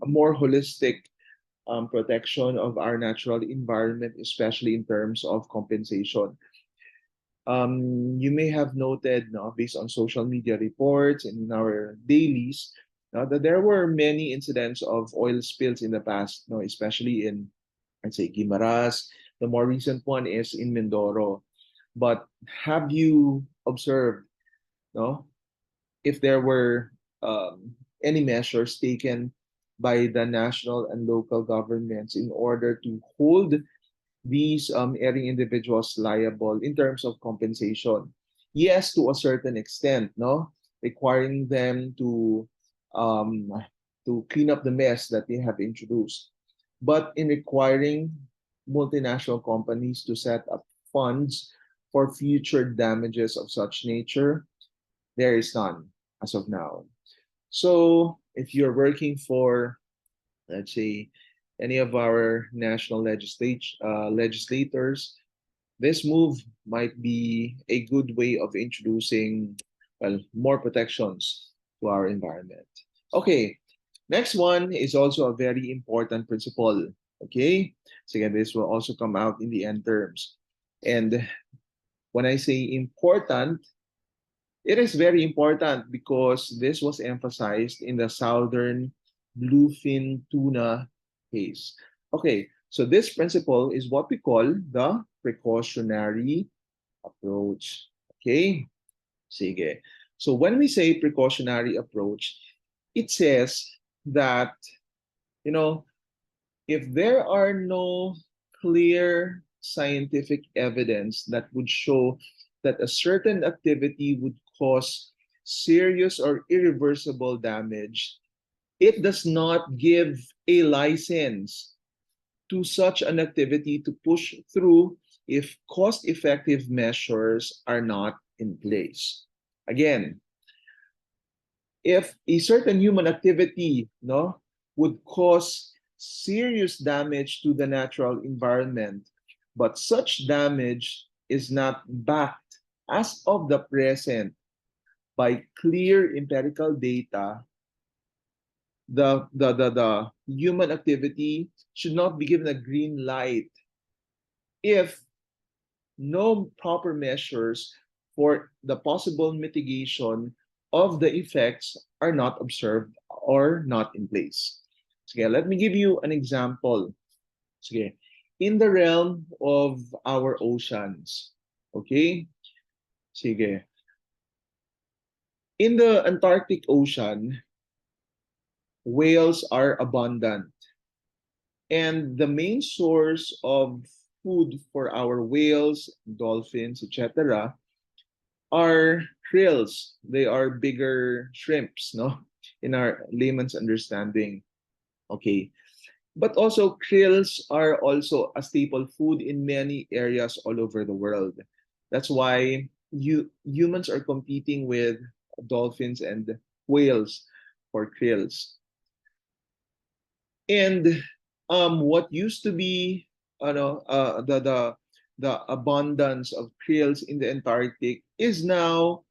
Speaker 1: more holistic protection of our natural environment, especially in terms of compensation. You may have noted, no, based on social media reports and in our dailies, that there were many incidents of oil spills in the past, no, especially in, I'd say, Guimaras. The more recent one is in Mindoro. But have you observed, no, if there were any measures taken by the national and local governments in order to hold these erring individuals liable in terms of compensation? Yes, to a certain extent, no? requiring them um, to clean up the mess that they have introduced. But in requiring multinational companies to set up funds for future damages of such nature, there is none as of now. So if you're working for, let's say, any of our national legislators, this move might be a good way of introducing, well, more protections to our environment. Okay, next one is also a very important principle. Okay, so again, this will also come out in the end terms. And when I say important, it is very important because this was emphasized in the southern bluefin tuna case. Okay, so this principle is what we call the precautionary approach. Okay? Sige. So when we say precautionary approach, it says that, you know, if there are no clear scientific evidence that would show that a certain activity would cause serious or irreversible damage, it does not give a license to such an activity to push through if cost-effective measures are not in place. Again, if a certain human activity would cause serious damage to the natural environment, but such damage is not backed as of the present by clear empirical data, the human activity should not be given a green light if no proper measures for the possible mitigation of the effects are not observed or not in place. Sige, let me give you an example. Sige, in the realm of our oceans, okay? Sige. In the Antarctic Ocean, whales are abundant. And the main source of food for our whales, dolphins, etc., are krills. They are bigger shrimps, no? In our layman's understanding. Okay. But also krills are also a staple food in many areas all over the world. That's why humans are competing with dolphins and whales for krills. And what used to be the abundance of krills in the Antarctic is now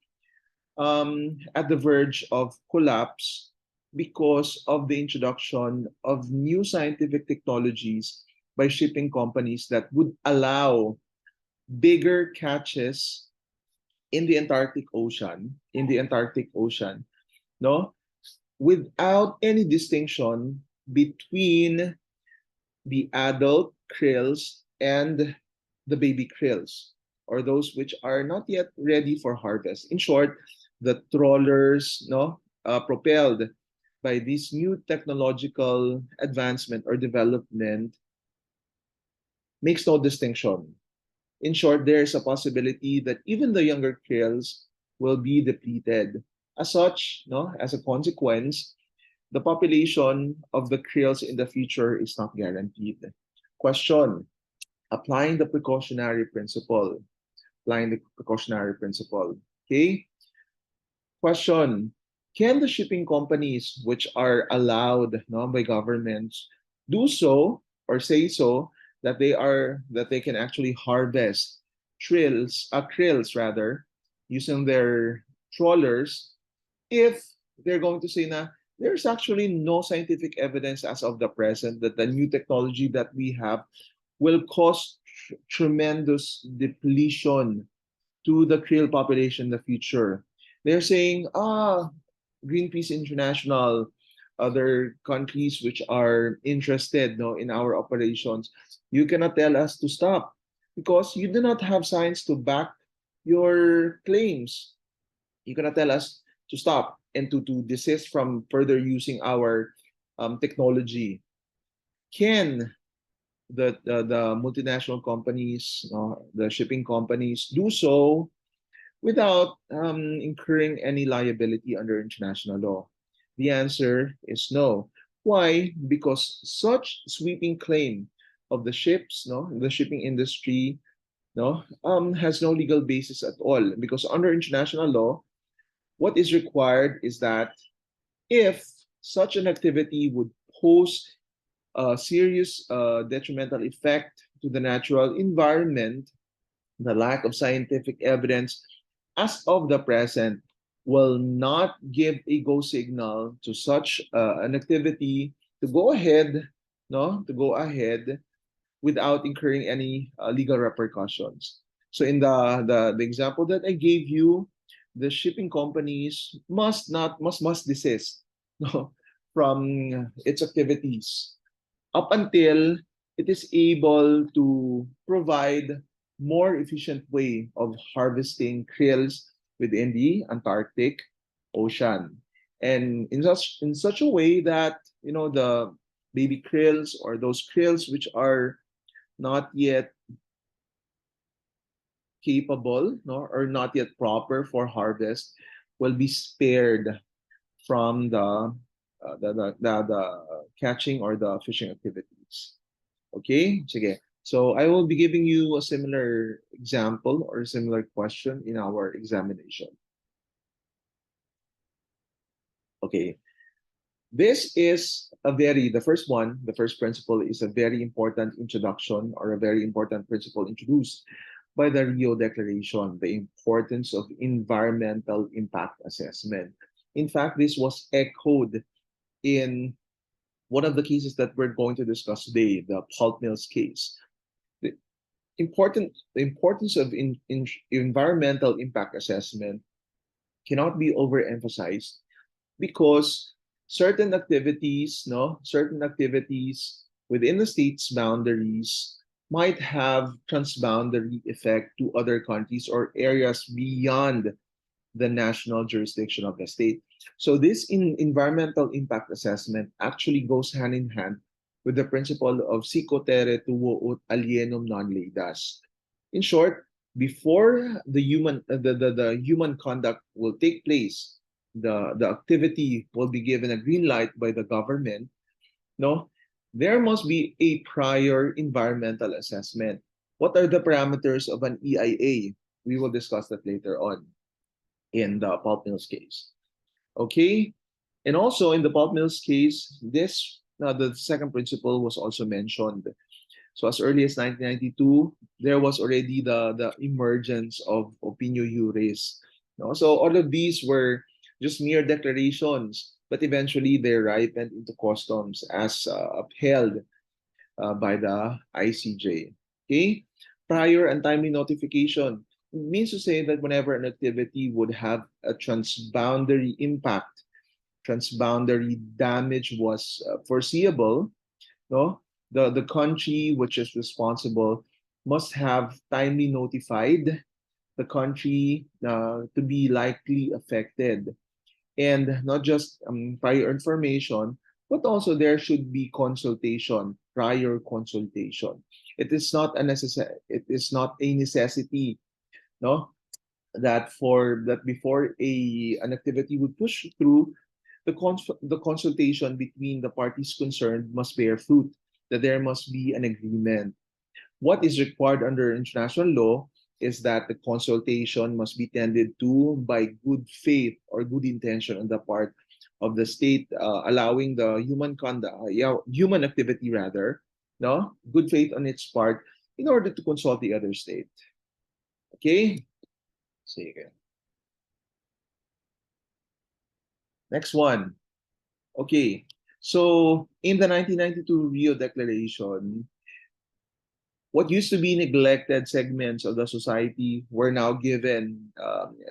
Speaker 1: at the verge of collapse because of the introduction of new scientific technologies by shipping companies that would allow bigger catches in the Antarctic Ocean, no, without any distinction between the adult krills and the baby krills, or those which are not yet ready for harvest. In short, the trawlers, propelled by this new technological advancement or development, makes no distinction. In short, there's a possibility that even the younger krills will be depleted. As such, as a consequence, the population of the krills in the future is not guaranteed. Question: applying the precautionary principle. Applying the precautionary principle. Okay? Question: can the shipping companies, which are allowed by governments, do so or say so that they can actually harvest krills rather, using their trawlers, if they're going to say na there's actually no scientific evidence as of the present that the new technology that we have will cause tremendous depletion to the krill population in the future. They're saying, Greenpeace International, other countries which are interested in our operations, you cannot tell us to stop because you do not have science to back your claims. You cannot tell us to stop and to desist from further using our technology. Can the multinational companies, the shipping companies, do so without incurring any liability under international law? The answer is no. Why? Because such sweeping claim of the ships, no, the shipping industry, no, has no legal basis at all. Because under international law, what is required is that if such an activity would pose a serious detrimental effect to the natural environment, the lack of scientific evidence as of the present will not give a go signal to such an activity to go ahead, no, to go ahead without incurring any legal repercussions. So in the example that I gave you, the shipping companies must desist, no, from its activities up until it is able to provide more efficient way of harvesting krills within the Antarctic Ocean. And in such a way that the baby krills or those krills which are not yet capable, no, or not yet proper for harvest will be spared from the catching or the fishing activities. Okay? Sige. So I will be giving you a similar example or a similar question in our examination. Okay. This is the first one, the first principle is a very important introduction or a very important principle introduced by the Rio Declaration, the importance of environmental impact assessment. In fact, this was echoed in one of the cases that we're going to discuss today, the pulp mills case. The the importance of environmental impact assessment cannot be overemphasized because certain activities within the state's boundaries might have transboundary effect to other countries or areas beyond the national jurisdiction of the state. So this environmental impact assessment actually goes hand in hand with the principle of sico terre tuo ut alienum non ledas. In short, before the human conduct will take place, the activity will be given a green light by the government, no, there must be a prior environmental assessment. What are the parameters of an EIA? We will discuss that later on in the pulp mills case. Okay, and also in the pulp mills case, the second principle was also mentioned. So as early as 1992, there was already the emergence of opinio juris. No? So all of these were just mere declarations, but eventually they ripened into customs as upheld by the ICJ. Okay, prior and timely notification means to say that whenever an activity would have a transboundary impact, transboundary damage was foreseeable, no, the country which is responsible must have timely notified the country to be likely affected, and not just prior information, but also there should be consultation, prior consultation. It is not a necessity, no, that before an activity would push through, the consultation between the parties concerned must bear fruit, that there must be an agreement. What is required under international law is that the consultation must be tended to by good faith or good intention on the part of the state, allowing the human conduct, human activity rather, no, good faith on its part in order to consult the other state. Okay? Sige. Next one. Okay. So in the 1992 Rio Declaration, what used to be neglected segments of the society were now given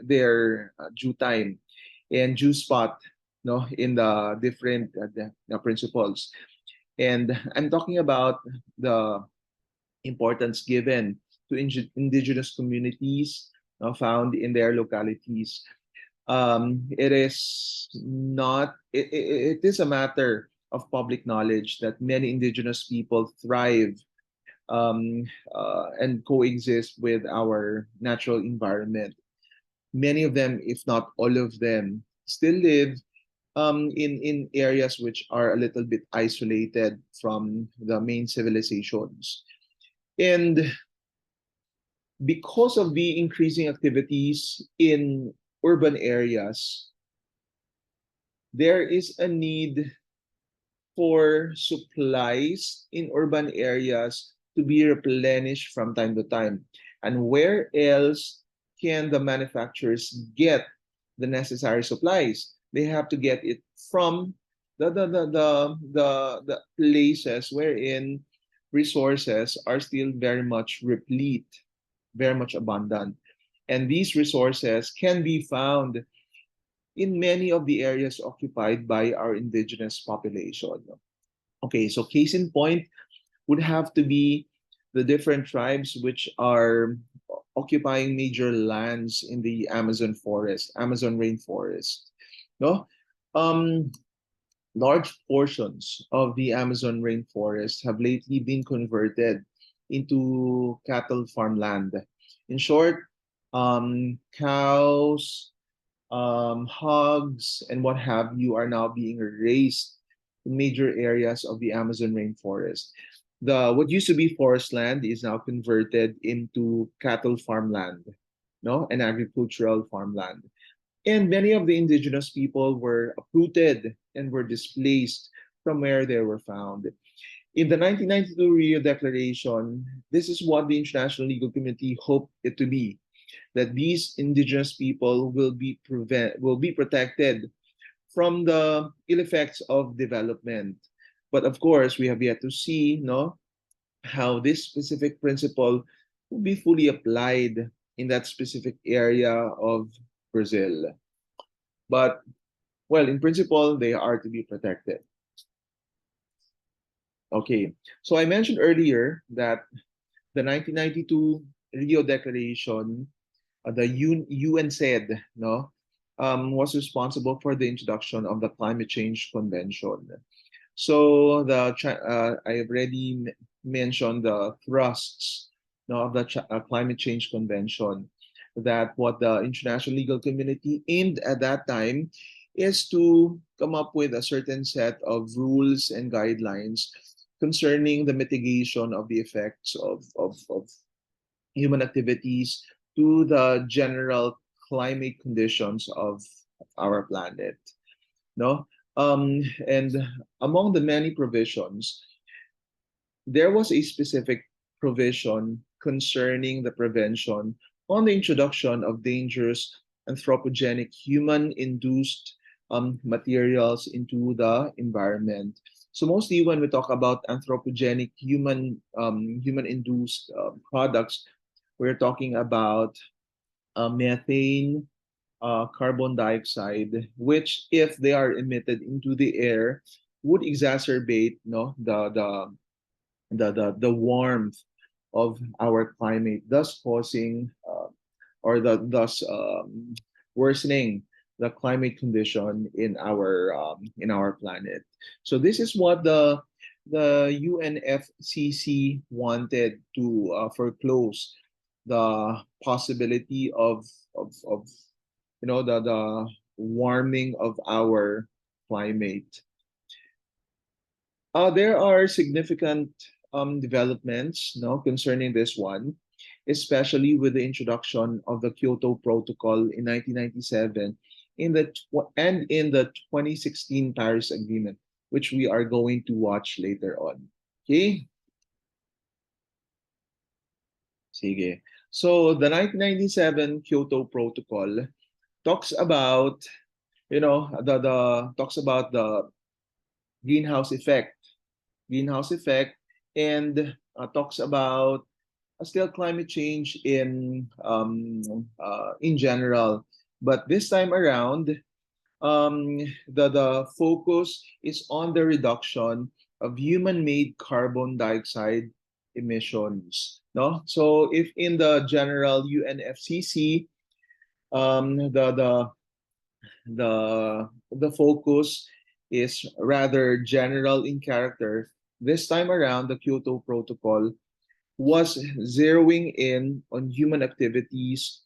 Speaker 1: their due time and due spot, no, in the different the principles. And I'm talking about the importance given to indigenous communities found in their localities. It is not. It is a matter of public knowledge that many indigenous people thrive and coexist with our natural environment. many of them, if not all of them, still live in areas which are a little bit isolated from the main civilizations. And because of the increasing activities in urban areas, there is a need for supplies in urban areas to be replenished from time to time. And where else can the manufacturers get the necessary supplies? They have to get it from the places wherein resources are still very much replete, very much abundant. And these resources can be found in many of the areas occupied by our indigenous population. Okay, so case in point would have to be the different tribes which are occupying major lands in the Amazon forest, Amazon rainforest. No, um, large portions of the Amazon rainforest have lately been converted into cattle farmland. In short, cows, hogs, and what have you are now being raised in major areas of the Amazon rainforest. The what used to be forest land is now converted into cattle farmland, no, and agricultural farmland. And many of the indigenous people were uprooted and were displaced from where they were found. In the 1992 Rio Declaration, this is what the international legal community hoped it to be, that these indigenous people will be protected from the ill effects of development. But of course, we have yet to see, no, how this specific principle will be fully applied in that specific area of Brazil. But well, in principle, they are to be protected. Okay, so I mentioned earlier that the 1992 Rio Declaration, the UN said, no, was responsible for the introduction of the Climate Change Convention. So I have already mentioned the thrusts, no, of the Climate Change Convention. That what the international legal community aimed at that time is to come up with a certain set of rules and guidelines concerning the mitigation of the effects of human activities to the general climate conditions of our planet. No, and among the many provisions, there was a specific provision concerning the prevention on the introduction of dangerous anthropogenic human-induced materials into the environment. So mostly when we talk about anthropogenic human-induced products, we're talking about methane, carbon dioxide, which if they are emitted into the air, would exacerbate, no, the warmth of our climate, thus causing thus worsening the climate condition in our planet. So this is what the UNFCCC wanted to foreclose the possibility of the warming of our climate. There are significant developments, no, concerning this one, especially with the introduction of the Kyoto Protocol in 1997 and in the 2016 Paris Agreement, which we are going to watch later on. Okay? Sige. So the 1997 Kyoto Protocol talks about, the talks about the greenhouse effect, greenhouse effect, and talks about still climate change in general. But this time around, the focus is on the reduction of human-made carbon dioxide emissions. No, so if in the general UNFCCC, the focus is rather general in character. This time around, the Kyoto Protocol was zeroing in on human activities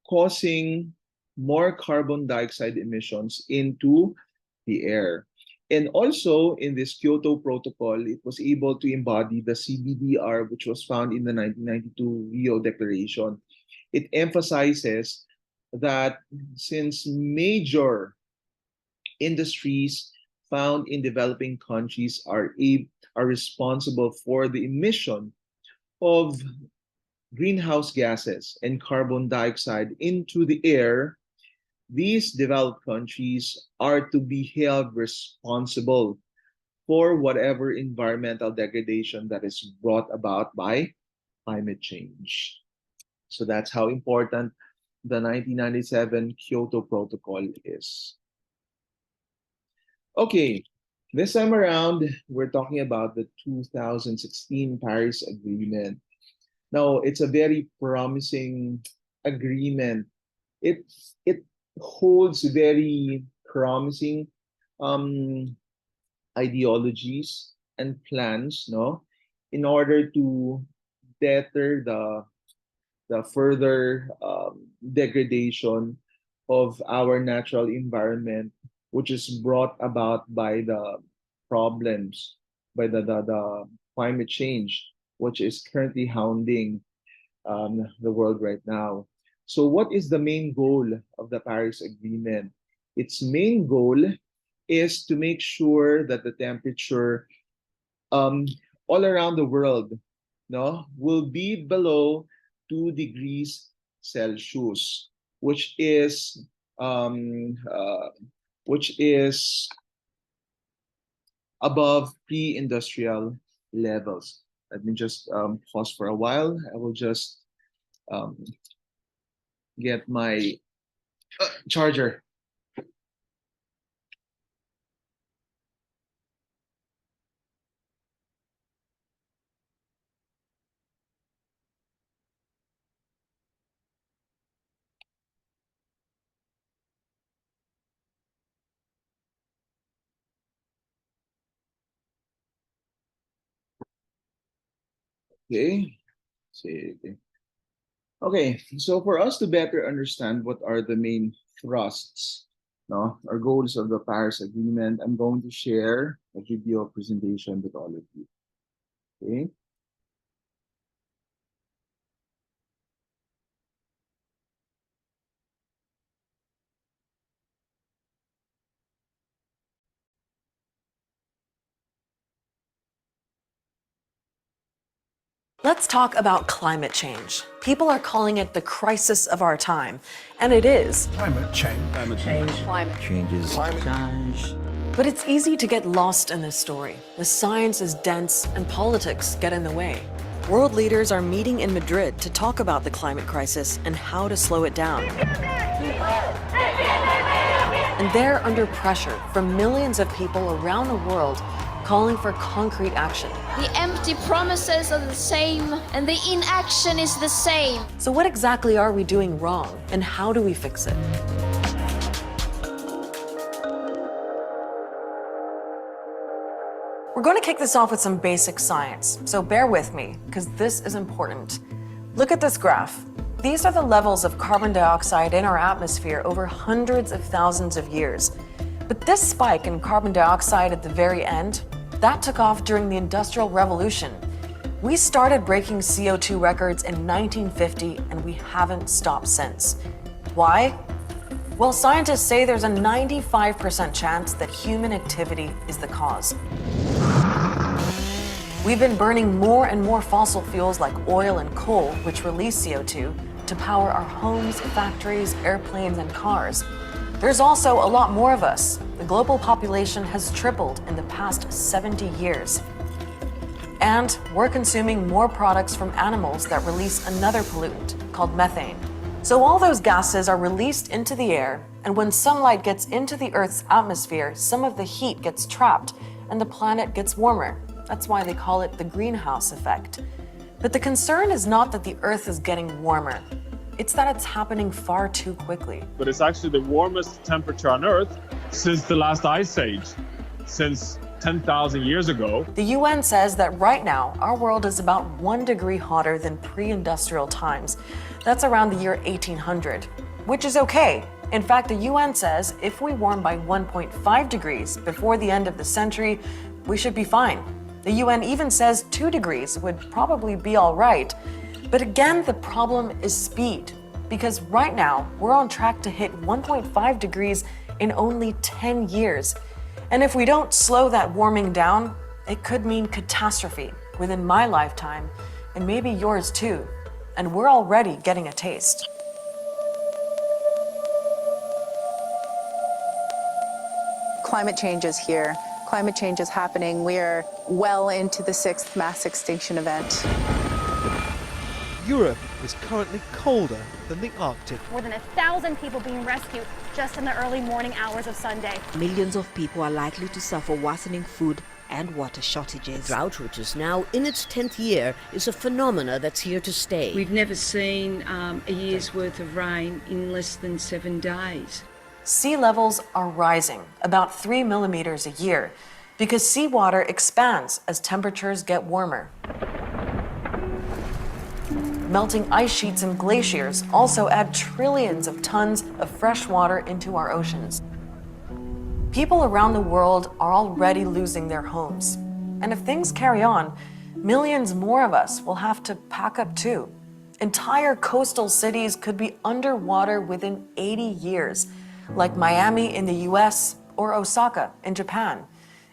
Speaker 1: causing more carbon dioxide emissions into the air. And also in this Kyoto Protocol, it was able to embody the CBDR, which was found in the 1992 Rio Declaration. It emphasizes that since major industries found in developing countries are responsible for the emission of greenhouse gases and carbon dioxide into the air, these developed countries are to be held responsible for whatever environmental degradation that is brought about by climate change. So that's how important the 1997 Kyoto Protocol is. Okay, this time around, we're talking about the 2016 Paris Agreement. Now, it's a very promising agreement. It holds very promising um, ideologies and plans, no, in order to deter the further degradation of our natural environment, which is brought about by the problems, by the climate change, which is currently hounding the world right now. So, what is the main goal of the Paris Agreement? Its main goal is to make sure that the temperature um, all around the world, no, will be below 2 degrees Celsius, um, uh, which is above pre-industrial levels. Let me just pause for a while. I will just um, get my charger. Okay. Okay, so for us to better understand what are the main thrusts, no, or goals of the Paris Agreement, I'm going to share a video presentation with all of you. Okay.
Speaker 2: Let's talk about climate change. People are calling it the crisis of our time, and it is.
Speaker 3: Climate change.
Speaker 4: Climate change.
Speaker 2: Climate
Speaker 4: Changes.
Speaker 3: Climate change.
Speaker 2: But it's easy to get lost in this story. The science is dense and politics get in the way. World leaders are meeting in Madrid to talk about the climate crisis and how to slow it down. And they're under pressure from millions of people around the world calling for concrete action.
Speaker 5: The empty promises are the same, and the inaction is the same.
Speaker 2: So what exactly are we doing wrong, and how do we fix it? We're going to kick this off with some basic science, so bear with me, because this is important. Look at this graph. These are the levels of carbon dioxide in our atmosphere over hundreds of thousands of years. But this spike in carbon dioxide at the very end, that took off during the Industrial Revolution. We started breaking CO2 records in 1950, and we haven't stopped since. Why? Well, scientists say there's a 95% chance that human activity is the cause. We've been burning more and more fossil fuels like oil and coal, which release CO2, to power our homes, factories, airplanes, and cars. There's also a lot more of us. The global population has tripled in the past 70 years. And we're consuming more products from animals that release another pollutant called methane. So all those gases are released into the air, and when sunlight gets into the Earth's atmosphere, some of the heat gets trapped and the planet gets warmer. That's why they call it the greenhouse effect. But the concern is not that the Earth is getting warmer. It's that it's happening far too quickly.
Speaker 6: But it's actually the warmest temperature on Earth since the last ice age, since 10,000 years ago.
Speaker 2: The UN says that right now, our world is about 1 degree hotter than pre-industrial times. That's around the year 1800, which is okay. In fact, the UN says if we warm by 1.5 degrees before the end of the century, we should be fine. The UN even says 2 degrees would probably be all right. But again, the problem is speed, because right now we're on track to hit 1.5 degrees in only 10 years. And if we don't slow that warming down, it could mean catastrophe within my lifetime, and maybe yours too. And we're already getting a taste.
Speaker 3: Climate change is here. Climate change is happening. We are well into the 6th mass extinction event.
Speaker 4: Europe is currently colder than the Arctic.
Speaker 7: More than 1,000 people being rescued just in the early morning hours of Sunday.
Speaker 8: Millions of people are likely to suffer worsening food and water shortages.
Speaker 9: Drought, which is now in its 10th year, is a phenomena that's here to stay.
Speaker 10: We've never seen a year's worth of rain in less than 7 days.
Speaker 2: Sea levels are rising about 3 millimeters a year because seawater expands as temperatures get warmer. Melting ice sheets and glaciers also add trillions of tons of fresh water into our oceans. People around the world are already losing their homes. And if things carry on, millions more of us will have to pack up too. Entire coastal cities could be underwater within 80 years, like Miami in the US or Osaka in Japan.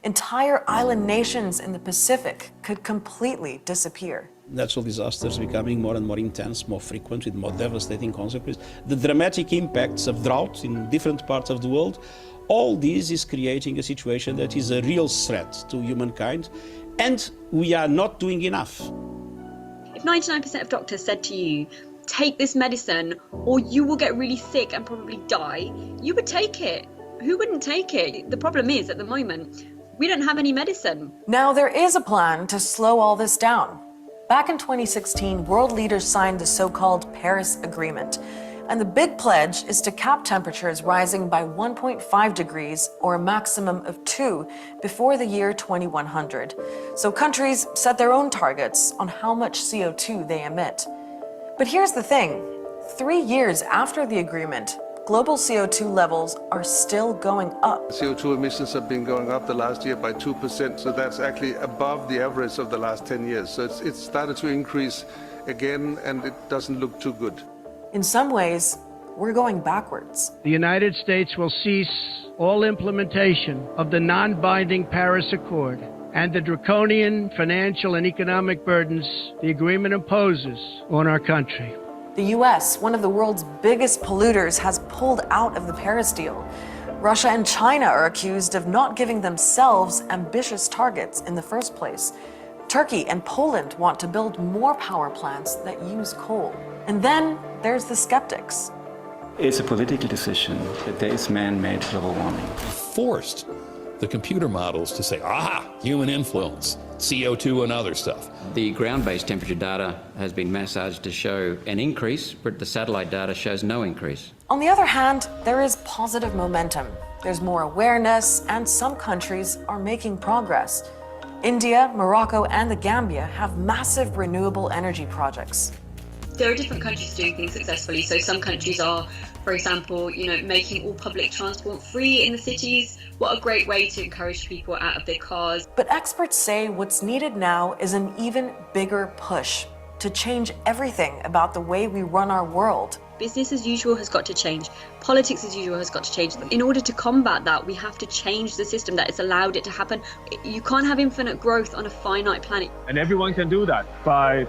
Speaker 2: Entire island nations in the Pacific could completely disappear.
Speaker 11: Natural disasters becoming more and more intense, more frequent, with more devastating consequences. The dramatic impacts of drought in different parts of the world, all this is creating a situation that is a real threat to humankind, and we are not doing enough.
Speaker 12: If 99% of doctors said to you, take this medicine or you will get really sick and probably die, you would take it. Who wouldn't take it? The problem is, at the moment, we don't have any medicine.
Speaker 2: Now, there is a plan to slow all this down. Back in 2016, world leaders signed the so-called Paris Agreement. And the big pledge is to cap temperatures rising by 1.5 degrees or a maximum of 2 before the year 2100. So countries set their own targets on how much CO2 they emit. But here's the thing, 3 years after the agreement, global CO2 levels are still going up.
Speaker 13: CO2 emissions have been going up the last year by 2%, so that's actually above the average of the last 10 years. So it's started to increase again, and it doesn't look too good.
Speaker 2: In some ways, we're going backwards.
Speaker 14: The United States will cease all implementation of the non-binding Paris Accord and the draconian financial and economic burdens the agreement imposes on our country.
Speaker 2: The US, one of the world's biggest polluters, has pulled out of the Paris deal. Russia and China are accused of not giving themselves ambitious targets in the first place. Turkey and Poland want to build more power plants that use coal. And then there's the skeptics.
Speaker 15: It's a political decision that there is man-made global warming.
Speaker 16: Forced the computer models to say, human influence, CO2 and other stuff.
Speaker 17: The ground-based temperature data has been massaged to show an increase, but the satellite data shows no increase.
Speaker 2: On the other hand, there is positive momentum. There's more awareness, and some countries are making progress. India, Morocco, and the Gambia have massive renewable energy projects.
Speaker 12: There are different countries doing things successfully. So some countries are, for example, making all public transport free in the cities. What a great way to encourage people out of their cars.
Speaker 2: But experts say what's needed now is an even bigger push to change everything about the way we run our world.
Speaker 12: Business as usual has got to change. Politics as usual has got to change. In order to combat that, we have to change the system that has allowed it to happen. You can't have infinite growth on a finite planet.
Speaker 6: And everyone can do that by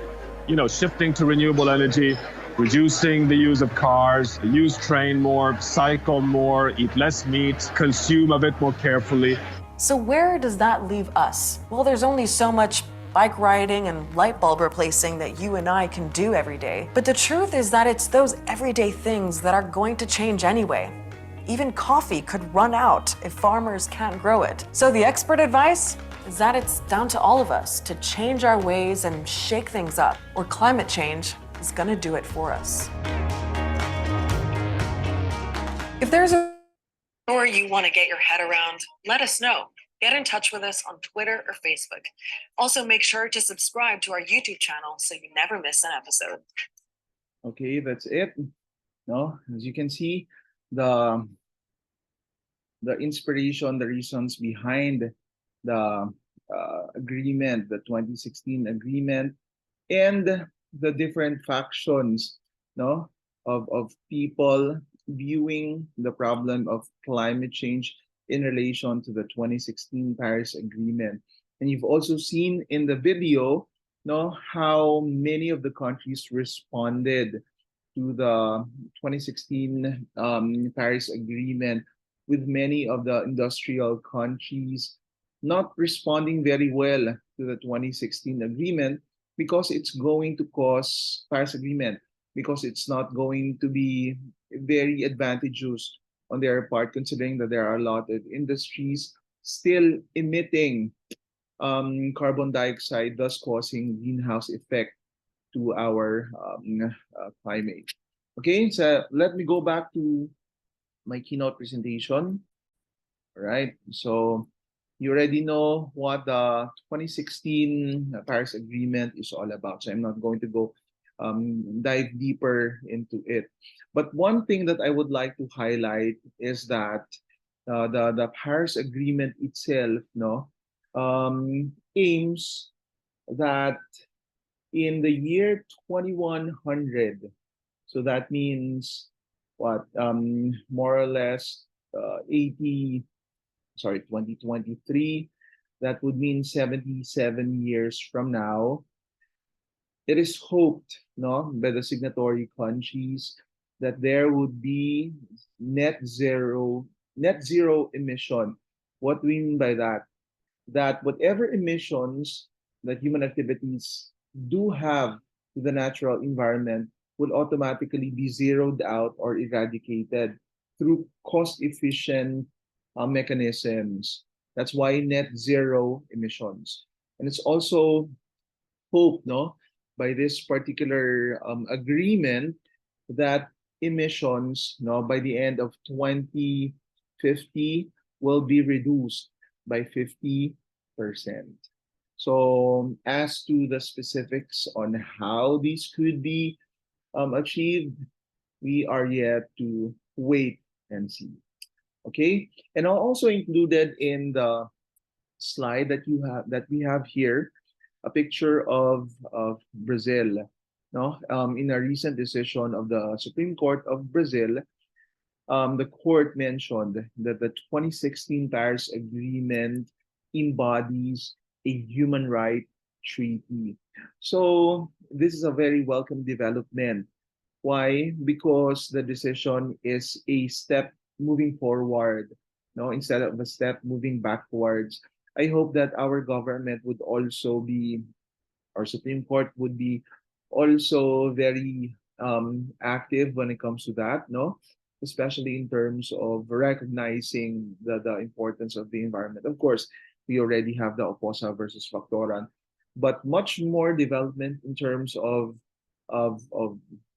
Speaker 6: shifting to renewable energy, reducing the use of cars, use train more, cycle more, eat less meat, consume a bit more carefully.
Speaker 2: So where does that leave us? Well, there's only so much bike riding and light bulb replacing that you and I can do every day. But the truth is that it's those everyday things that are going to change anyway. Even coffee could run out if farmers can't grow it. So the expert advice is that it's down to all of us to change our ways and shake things up, or climate change is gonna do it for us. If there's a story you want to get your head around, let us know. Get in touch with us on Twitter or Facebook. Also, make sure to subscribe to our YouTube channel so you never miss an episode.
Speaker 1: Okay, that's it. As you can see, the inspiration, the reasons behind the agreement, the 2016 agreement, and the different factions, no, of people viewing the problem of climate change in relation to the 2016 Paris Agreement. And you've also seen in the video, no, how many of the countries responded to the 2016 Paris Agreement, with many of the industrial countries not responding very well to the 2016 agreement because it's going to cause Paris Agreement, because it's not going to be very advantageous on their part, considering that there are a lot of industries still emitting carbon dioxide, thus causing greenhouse effect to our climate. Okay, so let me go back to my keynote presentation. All right, so you already know what the 2016 Paris Agreement is all about, so I'm not going to go dive deeper into it. But one thing that I would like to highlight is that the Paris Agreement itself, no, aims that in the year 2100, so that means what, more or less 2023, that would mean 77 years from now, it is hoped, no, by the signatory countries that there would be net zero emission. What do we mean by that? That whatever emissions that human activities do have to the natural environment will automatically be zeroed out or eradicated through cost-efficient mechanisms. That's why net zero emissions. And it's also hoped, no, by this particular agreement that emissions, no, by the end of 2050 will be reduced by 50%. So as to the specifics on how these could be achieved, we are yet to wait and see. Okay, and I also included in the slide that we have here a picture of Brazil. No, in a recent decision of the Supreme Court of Brazil, the court mentioned that the 2016 Paris Agreement embodies a human right treaty. So this is a very welcome development. Why? Because the decision is a step moving forward, no, instead of a step moving backwards. I hope that our government would also be, our Supreme Court would be also very active when it comes to that, no? Especially in terms of recognizing the importance of the environment. Of course, we already have the Oposa versus Factoran, but much more development in terms of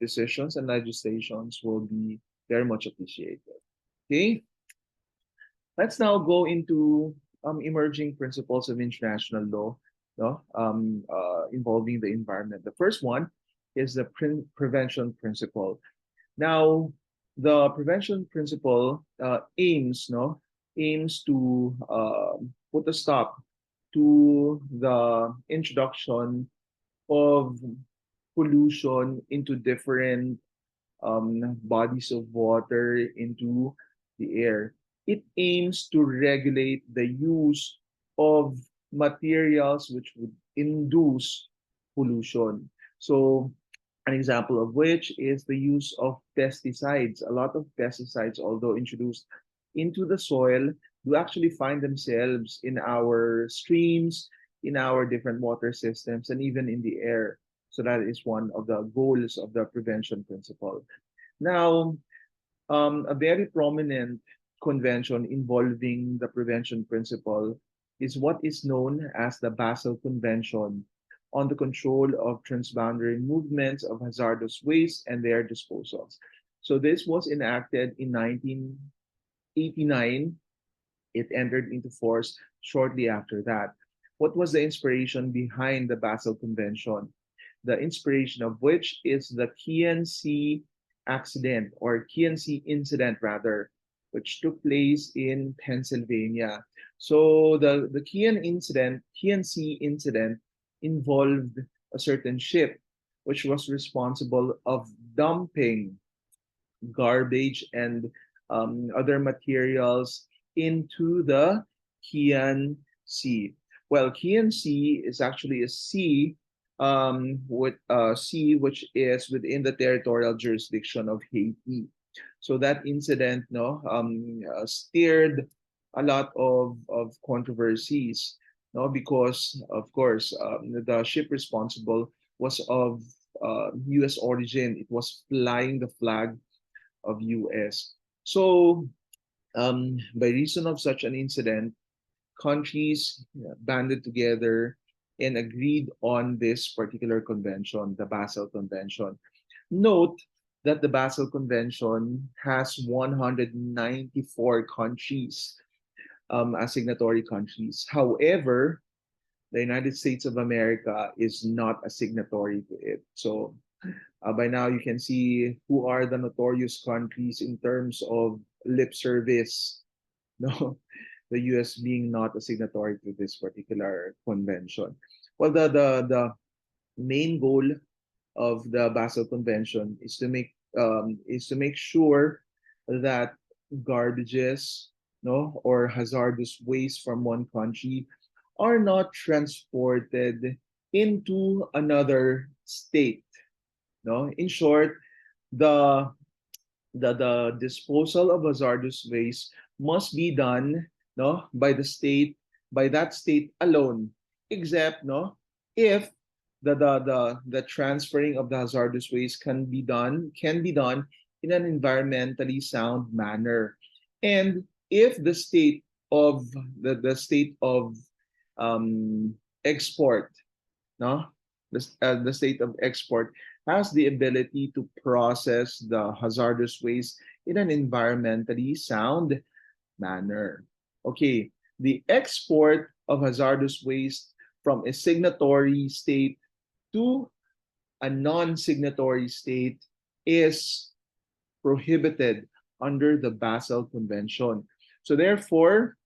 Speaker 1: decisions and legislations will be very much appreciated. Okay, let's now go into emerging principles of international law, no, involving the environment. The first one is the prevention principle. Now, the prevention principle aims to put a stop to the introduction of pollution into different bodies of water, into the air. It aims to regulate the use of materials which would induce pollution. So an example of which is the use of pesticides. A lot of pesticides, although introduced into the soil, do actually find themselves in our streams, in our different water systems, and even in the air. So that is one of the goals of the prevention principle. Now, a very prominent convention involving the prevention principle is what is known as the Basel Convention on the Control of Transboundary Movements of Hazardous Waste and their Disposals. So this was enacted in 1989. It entered into force shortly after that. What was the inspiration behind the Basel Convention? The inspiration of which is the Kian Sea accident or KNC incident rather, which took place in Pennsylvania. So the KNC incident involved a certain ship which was responsible of dumping garbage and other materials into the Kian Sea. Well, Kian Sea is actually a sea with sea which is within the territorial jurisdiction of Haiti. So that incident stirred a lot of controversies, no, because of course the ship responsible was of U.S. origin. It was flying the flag of U.S. So by reason of such an incident, countries banded together and agreed on this particular convention, the Basel Convention. Note that the Basel Convention has 194 countries as signatory countries. However, the United States of America is not a signatory to it. So by now you can see who are the notorious countries in terms of lip service. No, the U.S. being not a signatory to this particular convention. Well, the main goal of the Basel Convention is to make sure that garbages, no, or hazardous waste from one country are not transported into another state. No, in short, the disposal of hazardous waste must be done, no, by that state alone, except, no, if the transferring of the hazardous waste can be done in an environmentally sound manner, and if the state of export, no, the state of export has the ability to process the hazardous waste in an environmentally sound manner. Okay, the export of hazardous waste from a signatory state to a non-signatory state is prohibited under the Basel Convention. So therefore,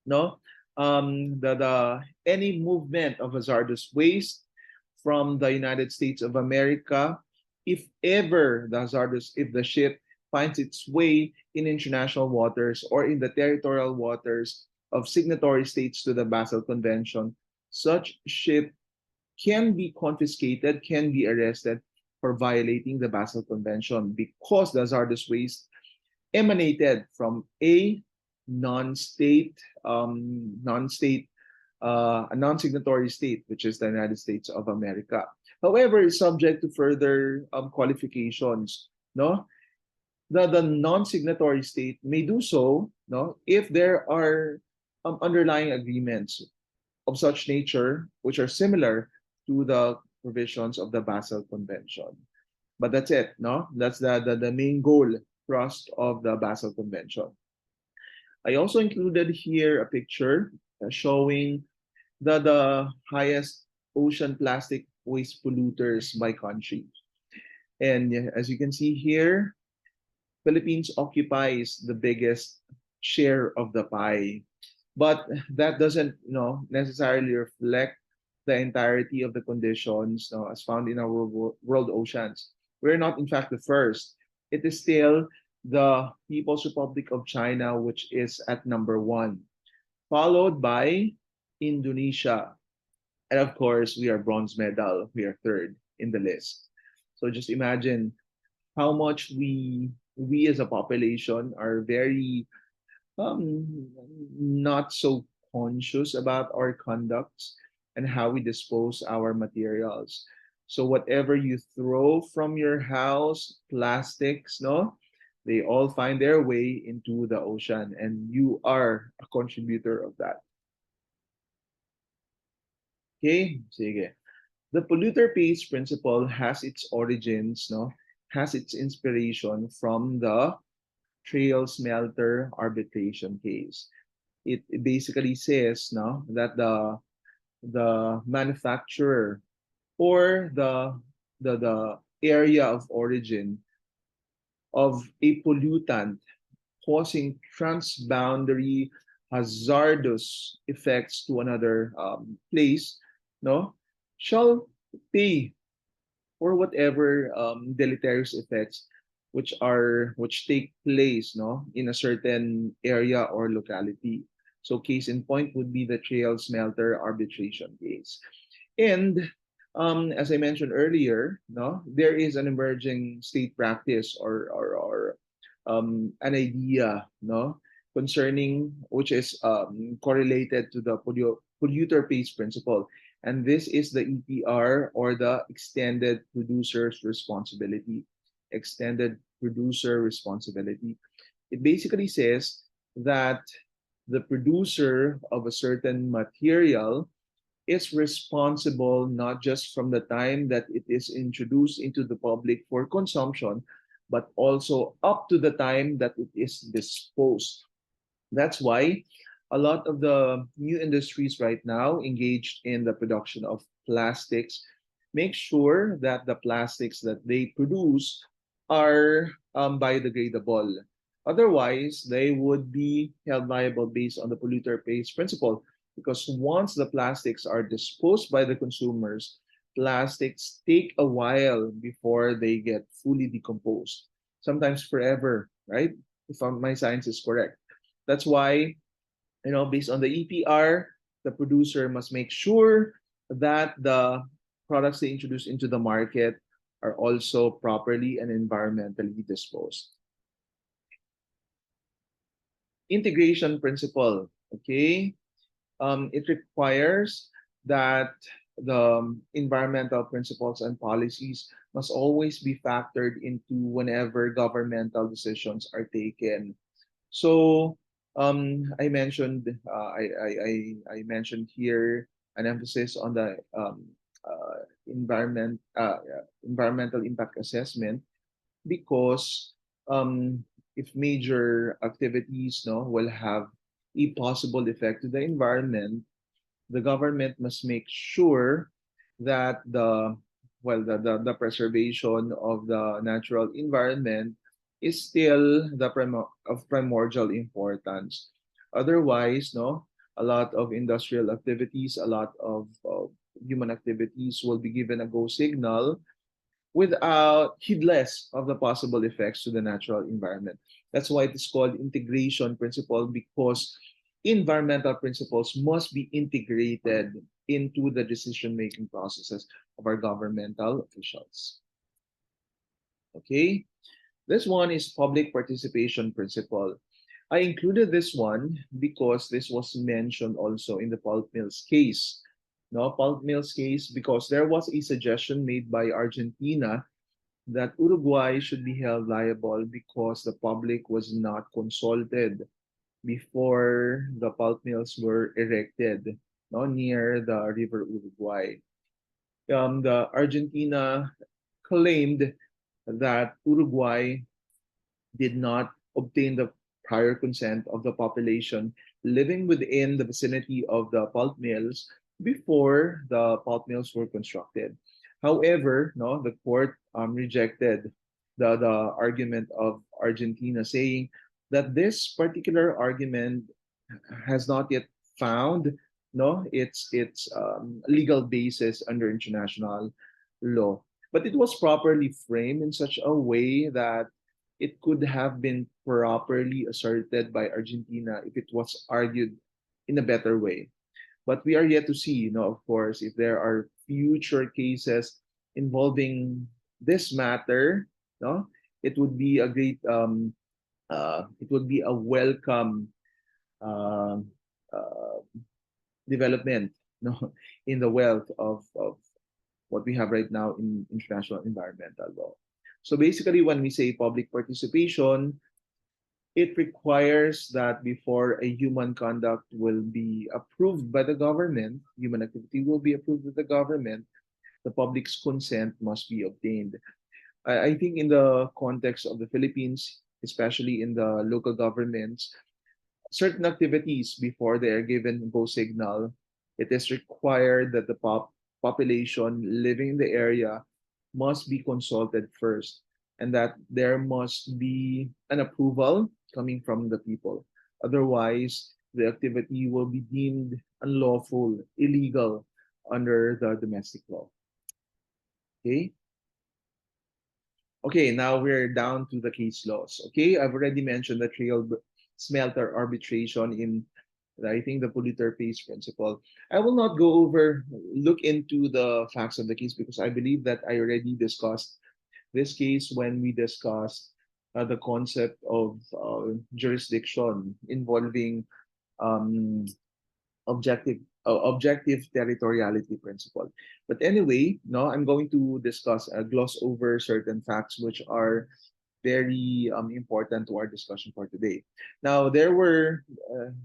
Speaker 1: no, any movement of hazardous waste from the United States of America, if ever if the ship finds its way in international waters or in the territorial waters of signatory states to the Basel Convention, such ship can be confiscated, can be arrested for violating the Basel Convention because the hazardous waste emanated from a non-signatory state, which is the United States of America. However, it's subject to further qualifications. No, the non-signatory state may do so, no, if there are underlying agreements of such nature which are similar to the provisions of the Basel Convention. But that's it, no? That's the main goal thrust of the Basel Convention. I also included here a picture showing the highest ocean plastic waste polluters by country. And as you can see here, Philippines occupies the biggest share of the pie. But that doesn't necessarily reflect the entirety of the conditions as found in our world oceans. We're not, in fact, the first. It is still the People's Republic of China, which is at number 1, followed by Indonesia. And of course, we are bronze medal. We are 3rd in the list. So just imagine how much we as a population are very not so conscious about our conducts and how we dispose our materials. So whatever you throw from your house, plastics, no, they all find their way into the ocean, and you are a contributor of that. Okay, sige. The polluter pays principle has its origins, no, has its inspiration from the Trail Smelter arbitration case. It basically says, no, that the manufacturer or the area of origin of a pollutant causing transboundary hazardous effects to another place, no, shall pay for whatever deleterious effects which take place, no, in a certain area or locality. So case in point would be the Trail Smelter arbitration case. And as I mentioned earlier, no, there is an emerging state practice or an idea, no, concerning which is correlated to the polluter pays principle, and this is the EPR, or the extended producer's responsibility. Extended producer responsibility. It basically says that the producer of a certain material is responsible not just from the time that it is introduced into the public for consumption, but also up to the time that it is disposed. That's why a lot of the new industries right now engaged in the production of plastics make sure that the plastics that they produce are biodegradable. Otherwise, they would be held liable based on the polluter pays principle, because once the plastics are disposed by the consumers, plastics take a while before they get fully decomposed, sometimes forever, right? If my science is correct. That's why, based on the EPR, the producer must make sure that the products they introduce into the market are also properly and environmentally disposed. Integration principle, okay? It requires that the environmental principles and policies must always be factored into whenever governmental decisions are taken. So I mentioned I mentioned here an emphasis on the environmental impact assessment, because if major activities, no, will have a possible effect to the environment, the government must make sure that the preservation of the natural environment is still of primordial importance. Otherwise, no, a lot of industrial activities, a lot of human activities will be given a go signal without heedless of the possible effects to the natural environment. That's why it is called integration principle, because environmental principles must be integrated into the decision-making processes of our governmental officials. Okay, this one is public participation principle. I included this one because this was mentioned also in the pulp mills case. No, pulp mills case, because there was a suggestion made by Argentina that Uruguay should be held liable because the public was not consulted before the pulp mills were erected, no, near the river Uruguay. The Argentina claimed that Uruguay did not obtain the prior consent of the population living within the vicinity of the pulp mills before the pulp mills were constructed. However, no, the court rejected the argument of Argentina, saying that this particular argument has not yet found, no, its legal basis under international law. But it was properly framed in such a way that it could have been properly asserted by Argentina if it was argued in a better way. But we are yet to see, of course, if there are future cases involving this matter. No, it would be a great, it would be a welcome development, no, in the wealth of what we have right now in international environmental law. So basically, when we say public participation, it requires that before a human conduct will be approved by the government, human activity will be approved by the government, the public's consent must be obtained. I think in the context of the Philippines, especially in the local governments, certain activities, before they are given go signal, it is required that the population living in the area must be consulted first. and that there must be an approval coming from the people. Otherwise, the activity will be deemed unlawful, illegal under the domestic law. Okay? Okay, now we're down to the case laws. Okay, I've already mentioned the trail smelter arbitration in, I think, the polluter pays principle. I will not look into the facts of the case because I believe that I already discussed this case when we discussed the concept of jurisdiction involving um, objective territoriality principle. But anyway, no, I'm going to gloss over certain facts which are very important to our discussion for today. Now, there were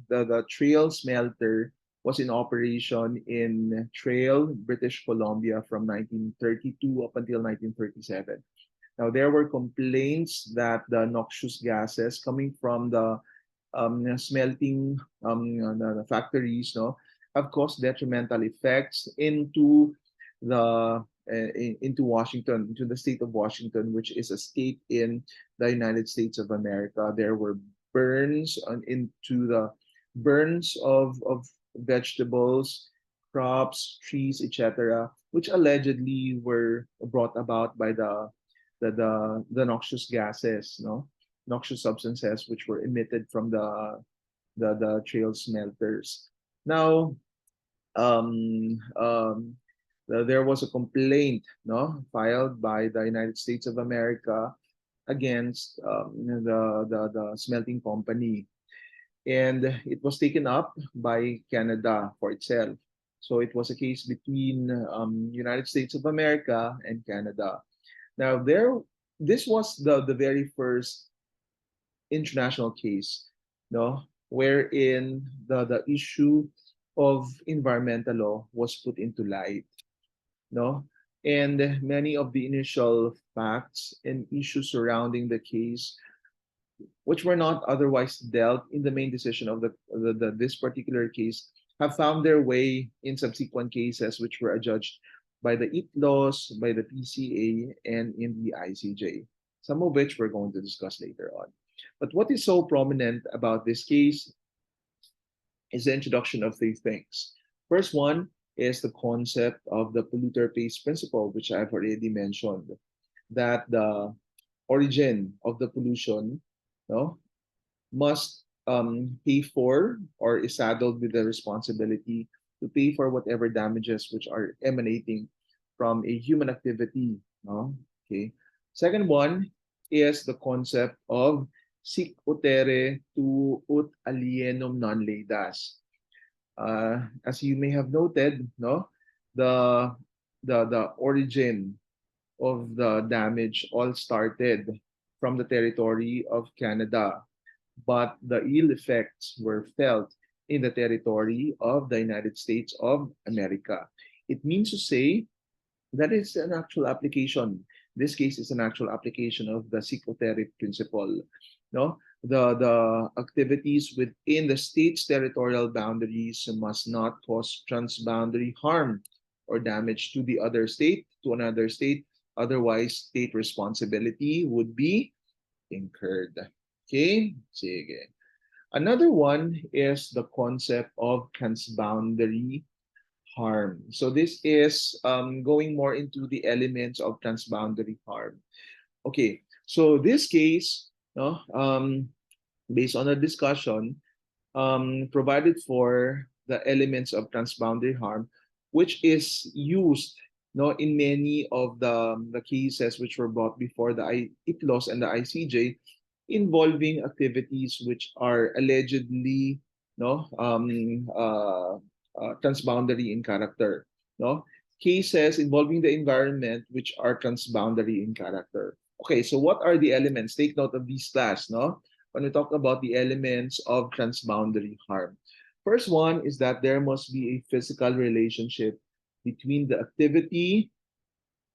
Speaker 1: the Trail smelter was in operation in Trail, British Columbia from 1932 up until 1937. Now, there were complaints that the noxious gases coming from the smelting the factories, no, have caused detrimental effects into into Washington, into the state of Washington, which is a state in the United States of America. There were burns of vegetables, crops, trees, etc., which allegedly were brought about by the noxious gases, no, noxious substances which were emitted from the trail smelters. Now, there was a complaint, no, filed by the United States of America against the smelting company, and it was taken up by Canada for itself. So it was a case between United States of America and Canada. Now, this was the very first international case, no, wherein the issue of environmental law was put into light, no, and many of the initial facts and issues surrounding the case, which were not otherwise dealt in the main decision of this particular case, have found their way in subsequent cases which were adjudged by the ITLOS, by the PCA, and in the ICJ, some of which we're going to discuss later on. But what is so prominent about this case is the introduction of three things. First one is the concept of the polluter pays principle, which I've already mentioned, that the origin of the pollution, no, must pay for or is saddled with the responsibility to pay for whatever damages which are emanating from a human activity. No? Okay. Second one is the concept of sic utere tu ut alienum non ledas. As you may have noted, no, the origin of the damage all started from the territory of Canada, but the ill effects were felt in the territory of the United States of America. It means to say that it's an actual application. This case is an actual application of the sic utere principle. No, the activities within the state's territorial boundaries must not cause transboundary harm or damage to the other state, to another state. Otherwise, state responsibility would be incurred. Okay? Sige. Another one is the concept of transboundary harm. So this is going more into the elements of transboundary harm. Okay, so this case, no, based on a discussion, provided for the elements of transboundary harm, which is used, no, in many of the cases which were brought before the ITLOS and the ICJ, involving activities which are allegedly, no, transboundary in character, no, cases involving the environment which are transboundary in character. Okay, so what are the elements? Take note of these class, no, when we talk about the elements of transboundary harm. First one is that there must be a physical relationship between the activity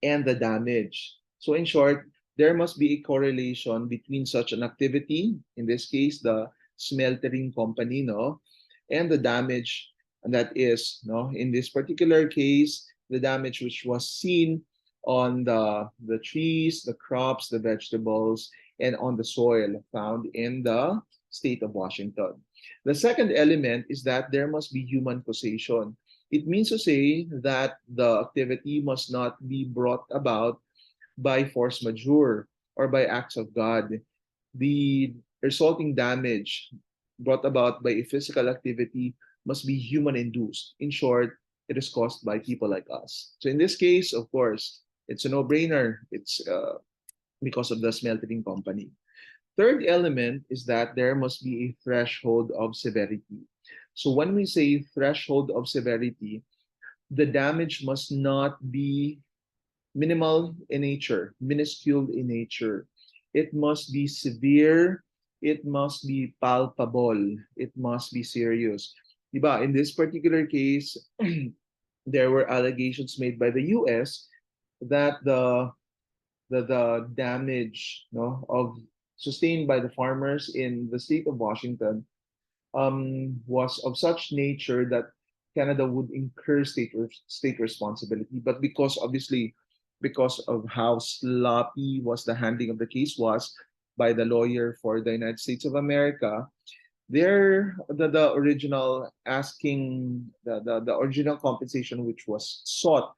Speaker 1: and the damage. So in short, there must be a correlation between such an activity, in this case, the smeltering company, no, and the damage, and that is, no, in this particular case, the damage which was seen on the trees, the crops, the vegetables, and on the soil found in the state of Washington. The second element is that there must be human causation. It means to say that the activity must not be brought about by force majeure or by acts of God. The resulting damage brought about by a physical activity must be human induced. In short, it is caused by people like us. So in this case, of course, it's a no-brainer. It's because of the smelting company. Third element is that there must be a threshold of severity. So when we say threshold of severity, the damage must not be minimal in nature, minuscule in nature. It must be severe. It must be palpable. It must be serious. Diba? In this particular case, there were allegations made by the US that the damage, no, of sustained by the farmers in the state of Washington was of such nature that Canada would incur state responsibility. But because obviously, because of how sloppy was the handling of the case was by the lawyer for the United States of America, the original asking the original compensation which was sought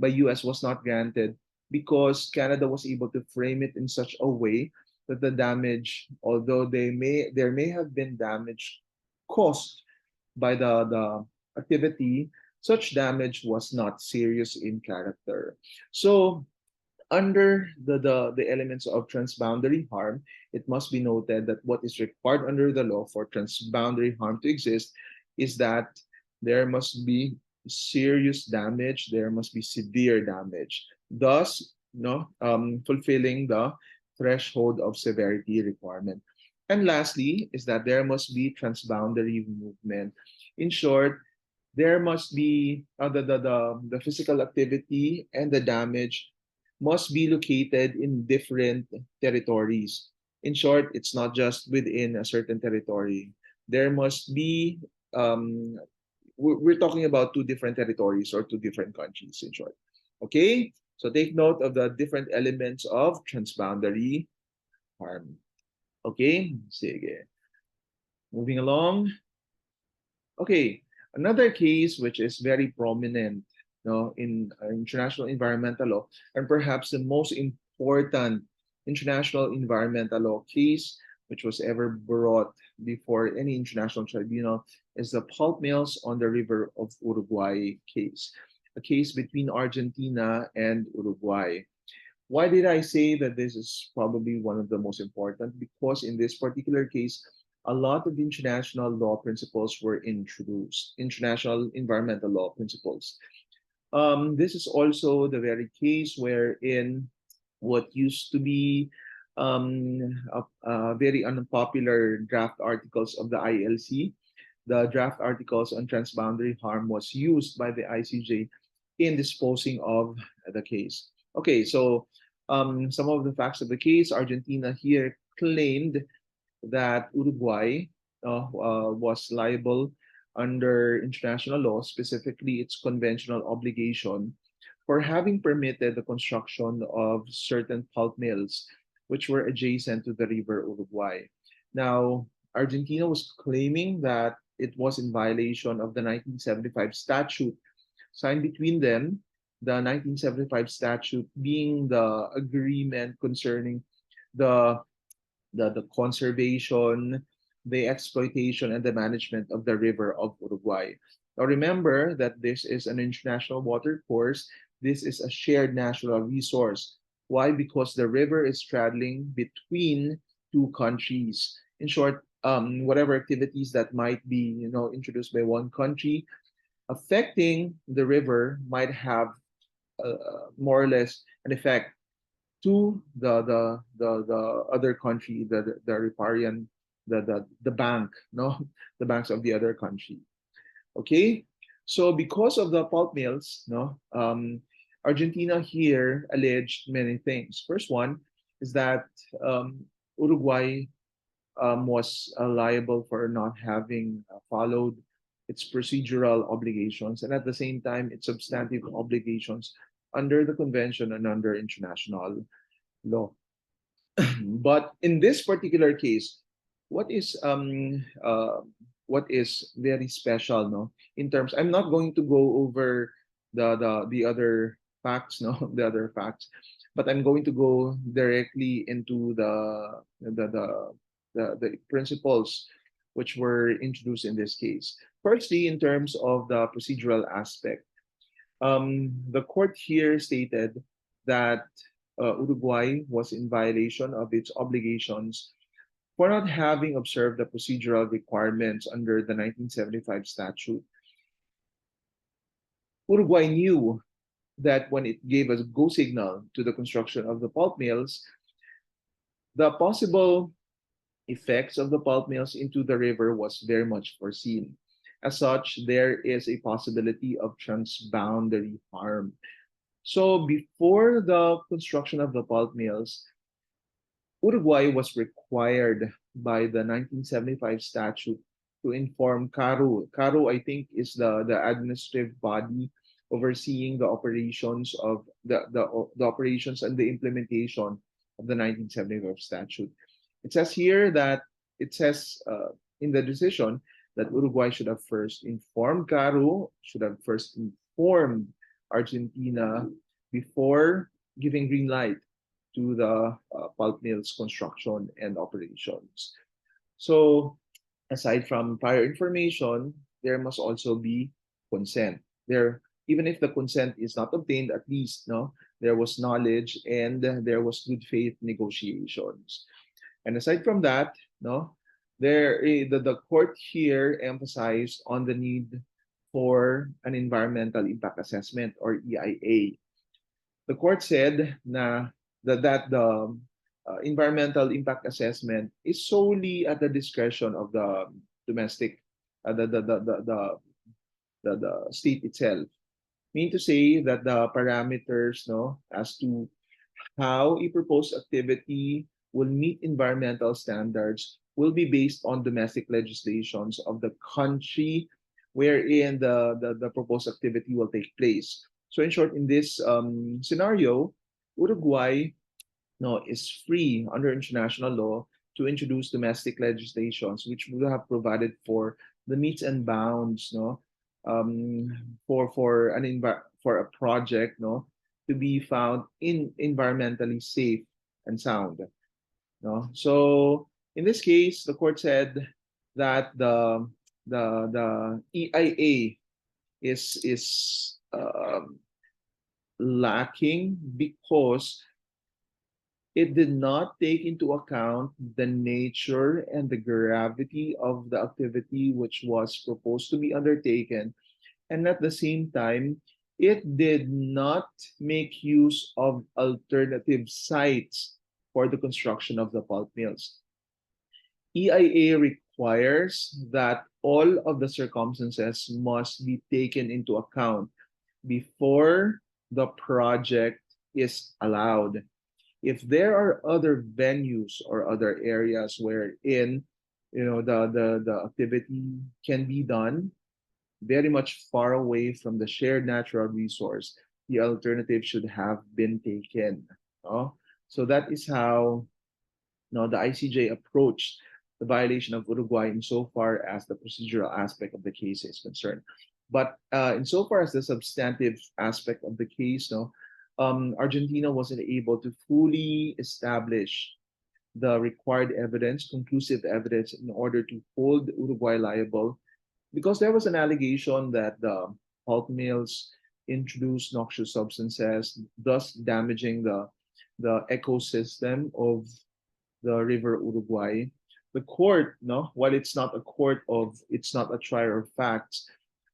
Speaker 1: by US was not granted because Canada was able to frame it in such a way that the damage, although there may have been damage caused by the activity, such damage was not serious in character. So under the elements of transboundary harm, it must be noted that what is required under the law for transboundary harm to exist is that there must be serious damage, there must be severe damage, thus fulfilling the threshold of severity requirement. And lastly is that there must be transboundary movement. In short, there must be the physical activity and the damage must be located in different territories. In short, it's not just within a certain territory. There must be, we're talking about two different territories or two different countries, in short. Okay? So take note of the different elements of transboundary harm. Okay? Sige. Moving along. Okay, another case which is very prominent in international environmental law, and perhaps the most important international environmental law case which was ever brought before any international tribunal, is the pulp mills on the river of Uruguay case, a case between Argentina and Uruguay. Why did I say that this is probably one of the most important? Because in this particular case, a lot of international law principles were introduced, international environmental law principles. This is also the very case wherein what used to be very unpopular draft articles of the ILC, the draft articles on transboundary harm, was used by the ICJ in disposing of the case. Okay, so some of the facts of the case: Argentina here claimed that Uruguay was liable under international law, specifically its conventional obligation, for having permitted the construction of certain pulp mills which were adjacent to the river Uruguay. Now, Argentina was claiming that it was in violation of the 1975 statute signed between them, the 1975 statute being the agreement concerning the conservation, the exploitation, and the management of the river of Uruguay. Now remember that this is an international water course. This is a shared national resource. Why? Because the river is straddling between two countries. In short, whatever activities that might be introduced by one country affecting the river might have more or less an effect to the other country, the riparian, the bank, the banks of the other country. Okay, so because of the pulp mills, Argentina here alleged many things. First one is that Uruguay was liable for not having followed its procedural obligations and at the same time its substantive obligations under the convention and under international law. But in this particular case, what is very special, no? In terms, I'm not going to go over the other facts, no, the other facts, but I'm going to go directly into the principles which were introduced in this case. Firstly, in terms of the procedural aspect, the court here stated that Uruguay was in violation of its obligations for not having observed the procedural requirements under the 1975 statute. Uruguay knew that when it gave a go signal to the construction of the pulp mills, the possible effects of the pulp mills into the river was very much foreseen. As such, there is a possibility of transboundary harm. So before the construction of the pulp mills, Uruguay was required by the 1975 statute to inform CARU. CARU, I think, is the administrative body overseeing the operations of the operations and the implementation of the 1975 statute. It says here that in the decision that Uruguay should have first informed CARU, should have first informed Argentina before giving green light to the pulp mills construction and operations. So aside from prior information, there must also be consent. Even if the consent is not obtained, at least there was knowledge and there was good faith negotiations. And aside from that, the court here emphasized on the need for an environmental impact assessment, or EIA. The court said that the environmental impact assessment is solely at the discretion of the domestic, the state itself. Mean to say that the parameters, as to how a proposed activity will meet environmental standards will be based on domestic legislations of the country wherein the proposed activity will take place. So in short, in this scenario, Uruguay is free under international law to introduce domestic legislations which would have provided for the metes and bounds for a project to be found environmentally safe and sound. So in this case, the court said that the EIA is lacking because it did not take into account the nature and the gravity of the activity which was proposed to be undertaken, and at the same time, it did not make use of alternative sites for the construction of the pulp mills. EIA requires that all of the circumstances must be taken into account before the project is allowed. If there are other venues or other areas wherein the activity can be done very much far away from the shared natural resource, the alternative should have been taken. So that is how the ICJ approached the violation of Uruguay insofar as the procedural aspect of the case is concerned. But insofar as the substantive aspect of the case, Argentina wasn't able to fully establish the required evidence, conclusive evidence, in order to hold Uruguay liable, because there was an allegation that the pulp mills introduced noxious substances, thus damaging the ecosystem of the river Uruguay. The court, while it's not a trier of facts,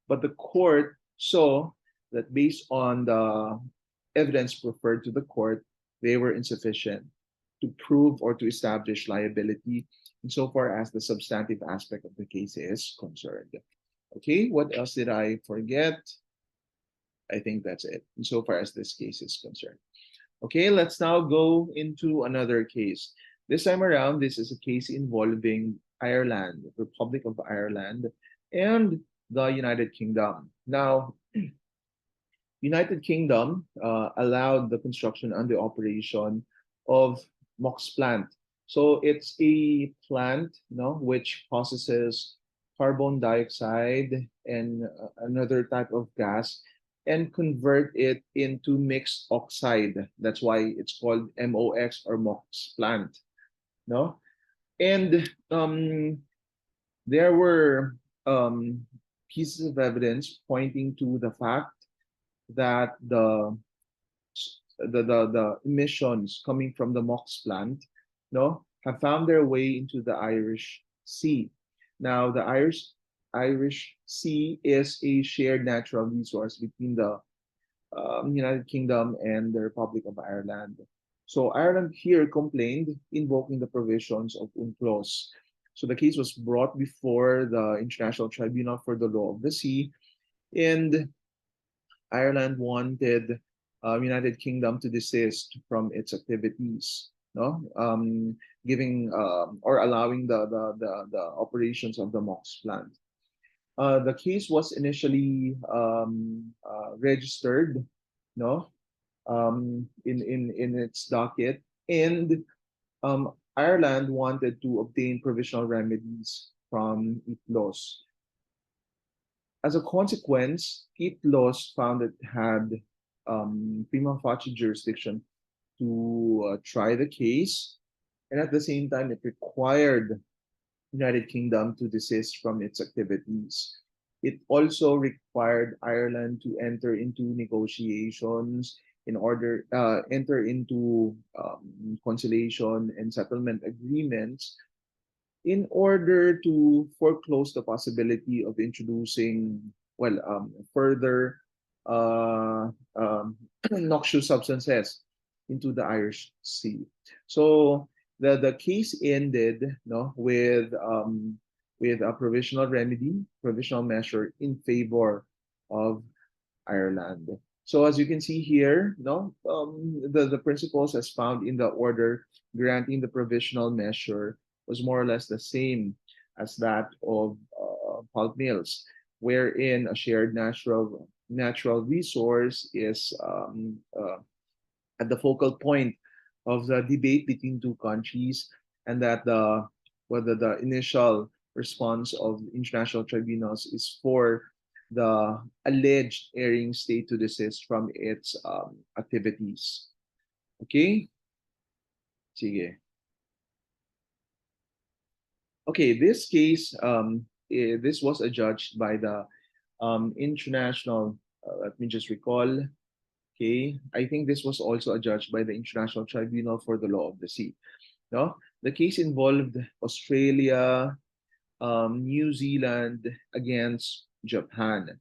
Speaker 1: but the court saw that based on the evidence preferred to the court, they were insufficient to prove or to establish liability insofar as the substantive aspect of the case is concerned. Okay, what else did I forget? I think that's it insofar as this case is concerned. Okay, let's now go into another case. This time around, this is a case involving Ireland, the Republic of Ireland, and the United Kingdom. Now, United Kingdom allowed the construction and the operation of MOX plant. So it's a plant, which processes carbon dioxide and another type of gas and convert it into mixed oxide. That's why it's called MOX or MOX plant. No, and there were pieces of evidence pointing to the fact that the emissions coming from the MOX plant, have found their way into the Irish Sea. Now, the Irish Sea is a shared natural resource between the United Kingdom and the Republic of Ireland. So Ireland here complained, invoking the provisions of UNCLOS. So the case was brought before the International Tribunal for the Law of the Sea, and Ireland wanted United Kingdom to desist from its activities, giving or allowing the operations of the MOX plant. The case was initially registered, in its docket, and Ireland wanted to obtain provisional remedies from ITLOS. As a consequence, ITLOS found it had prima facie jurisdiction to try the case, and at the same time, it required United Kingdom to desist from its activities. It also required Ireland to enter into negotiations enter into conciliation and settlement agreements in order to foreclose the possibility of introducing, further noxious substances into the Irish Sea. So the case ended, with a provisional measure in favor of Ireland. So as you can see here, the principles as found in the order granting the provisional measure was more or less the same as that of pulp mills, wherein a shared natural resource is at the focal point of the debate between two countries, and that whether the initial response of international tribunals is for the alleged erring state to desist from its activities. Okay? Sige. Okay, this case, this was adjudged by the international, let me just recall. Okay, I think this was also adjudged by the International Tribunal for the Law of the Sea. The case involved Australia, New Zealand against Japan.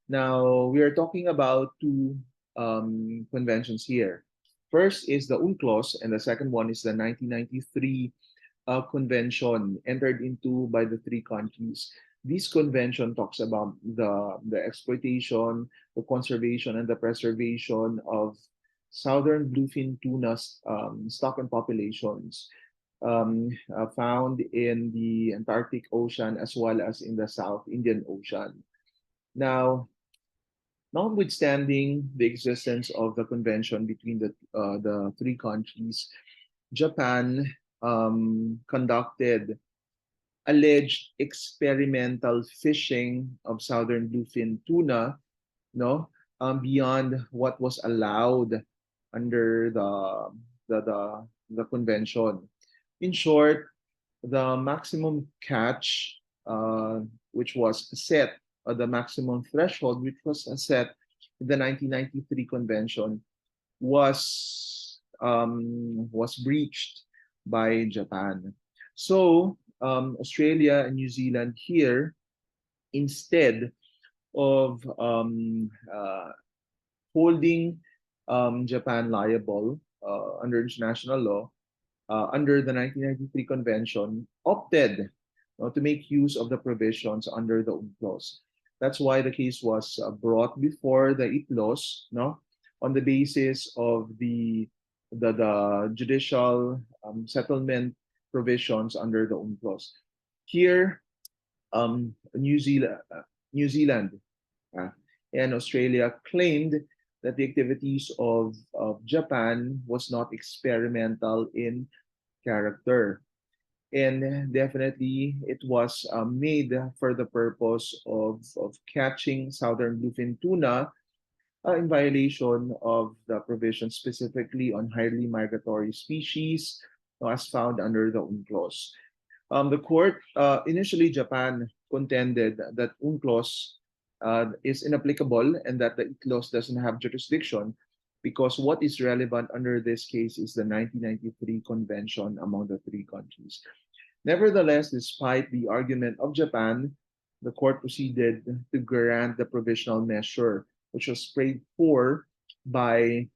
Speaker 1: Now, we are talking about two conventions here. First is the UNCLOS, and the second one is the 1993 convention entered into by the three countries. This convention talks about the exploitation, the conservation, and the preservation of southern bluefin tuna stock and populations found in the Antarctic Ocean as well as in the South Indian Ocean. Now, notwithstanding the existence of the convention between the three countries, Japan conducted alleged experimental fishing of southern bluefin tuna, beyond what was allowed under the convention. In short, the maximum catch, which was set, the maximum threshold, which was set in the 1993 convention, was breached by Japan. So Australia and New Zealand here, instead of holding Japan liable under international law, under the 1993 convention, opted to make use of the provisions under the UNCLOS. That's why the case was brought before the ITLOS, on the basis of the judicial settlement provisions under the UNCLOS. Here, New Zealand and Australia claimed that the activities of Japan was not experimental in character. And definitely it was made for the purpose of catching southern bluefin tuna in violation of the provisions specifically on highly migratory species as found under the UNCLOS. The court, initially Japan contended that UNCLOS is inapplicable and that the ICLOS doesn't have jurisdiction because what is relevant under this case is the 1993 convention among the three countries. Nevertheless, despite the argument of Japan, the court proceeded to grant the provisional measure, which was prayed for by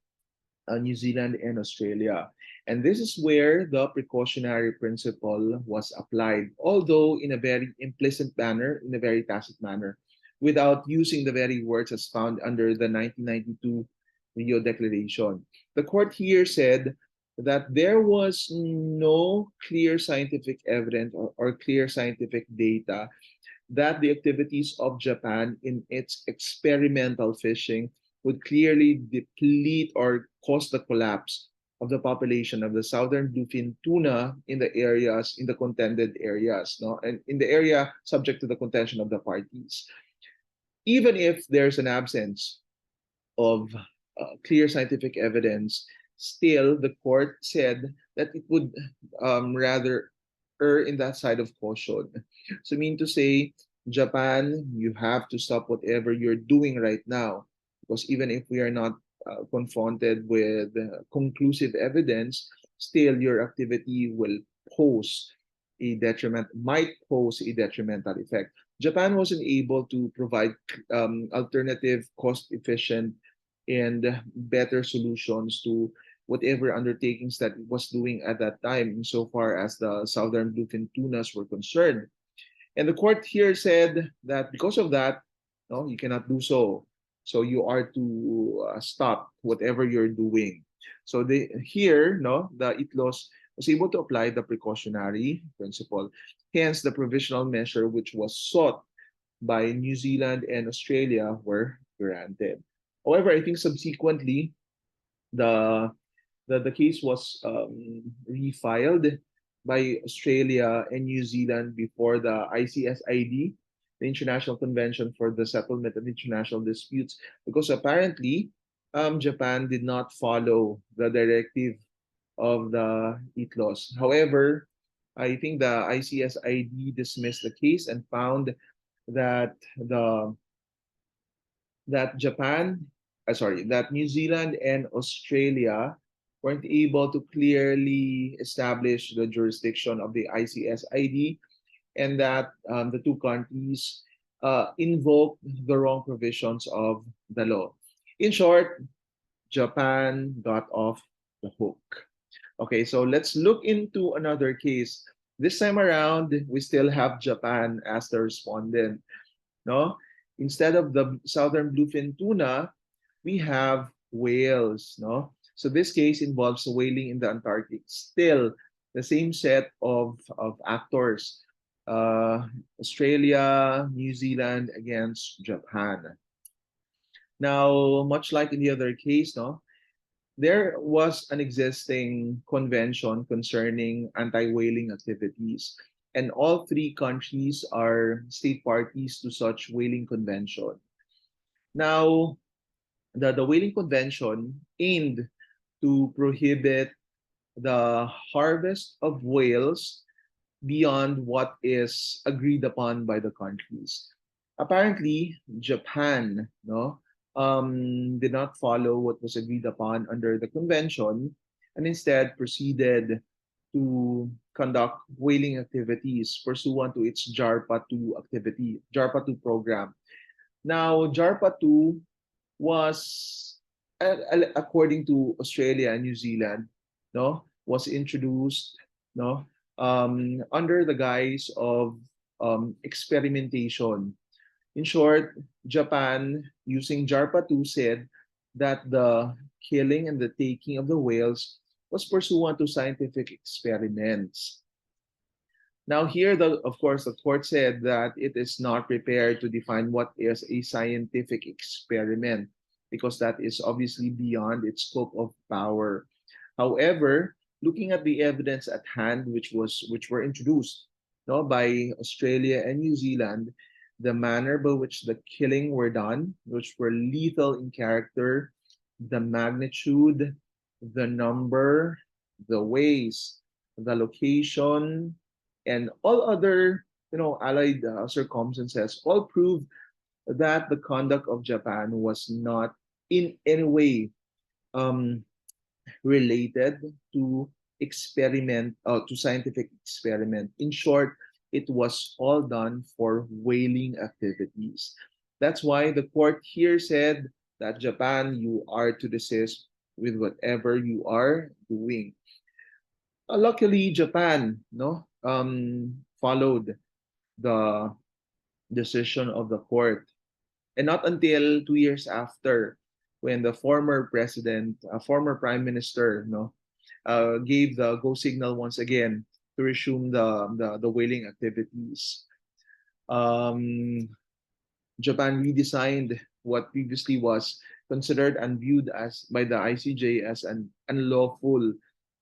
Speaker 1: New Zealand and Australia. And this is where the precautionary principle was applied, although in a very implicit manner, in a very tacit manner, without using the very words as found under the 1992 Rio Declaration. The court here said that there was no clear scientific evidence or clear scientific data that the activities of Japan in its experimental fishing would clearly deplete or cause the collapse of the population of the southern bluefin tuna in the areas, in the contended areas, no, and in the area subject to the contention of the parties. Even if there's an absence of clear scientific evidence, still the court said that it would rather err in that side of caution. So mean to say, Japan, you have to stop whatever you're doing right now, because even if we are not confronted with conclusive evidence, still your activity will pose a might pose a detrimental effect. Japan wasn't able to provide alternative, cost-efficient, and better solutions to whatever undertakings that it was doing at that time, insofar as the southern bluefin tunas were concerned. And the court here said that because of that, no, you cannot do so. So you are to stop whatever you're doing. So here, no, the ITLOS was able to apply the precautionary principle. Hence, the provisional measure which was sought by New Zealand and Australia were granted. However, I think subsequently, the case was refiled by Australia and New Zealand before the ICSID, the International Convention for the Settlement of International Disputes, because apparently Japan did not follow the directive of the ITLOS. However, I think the ICSID dismissed the case and found that that New Zealand and Australia weren't able to clearly establish the jurisdiction of the ICSID, and that the two countries invoked the wrong provisions of the law. In short, Japan got off the hook. Okay, so let's look into another case. This time around, we still have Japan as the respondent. No, instead of the southern bluefin tuna, we have whales. No, so this case involves whaling in the Antarctic. Still, the same set of actors: Australia, New Zealand against Japan. Now, much like in the other case, no, there was an existing convention concerning anti-whaling activities, and all three countries are state parties to such whaling convention. Now, the whaling convention aimed to prohibit the harvest of whales beyond what is agreed upon by the countries. Apparently, Japan, no, did not follow what was agreed upon under the convention, and instead proceeded to conduct whaling activities pursuant to its JARPA-2 program. Now, JARPA-2 was, according to Australia and New Zealand, no, was introduced, no, under the guise of experimentation. In short, Japan, using JARPA-2, said that the killing and the taking of the whales was pursuant to scientific experiments. Now here, of course, the court said that it is not prepared to define what is a scientific experiment. because that is obviously beyond its scope of power. However, looking at the evidence at hand, which were introduced, no, by Australia and New Zealand, the manner by which the killing were done, which were lethal in character, the magnitude, the number, the ways, the location, and all other allied circumstances all prove that the conduct of Japan was not in any way um, related to scientific experiment. In short, it was all done for whaling activities. That's why the court here said that Japan, you are to desist with whatever you are doing. Luckily, Japan followed the decision of the court, and not until 2 years after, when the former president, former prime minister, gave the go signal once again to resume the whaling activities. Japan redesigned what previously was considered and viewed as by the ICJ as an unlawful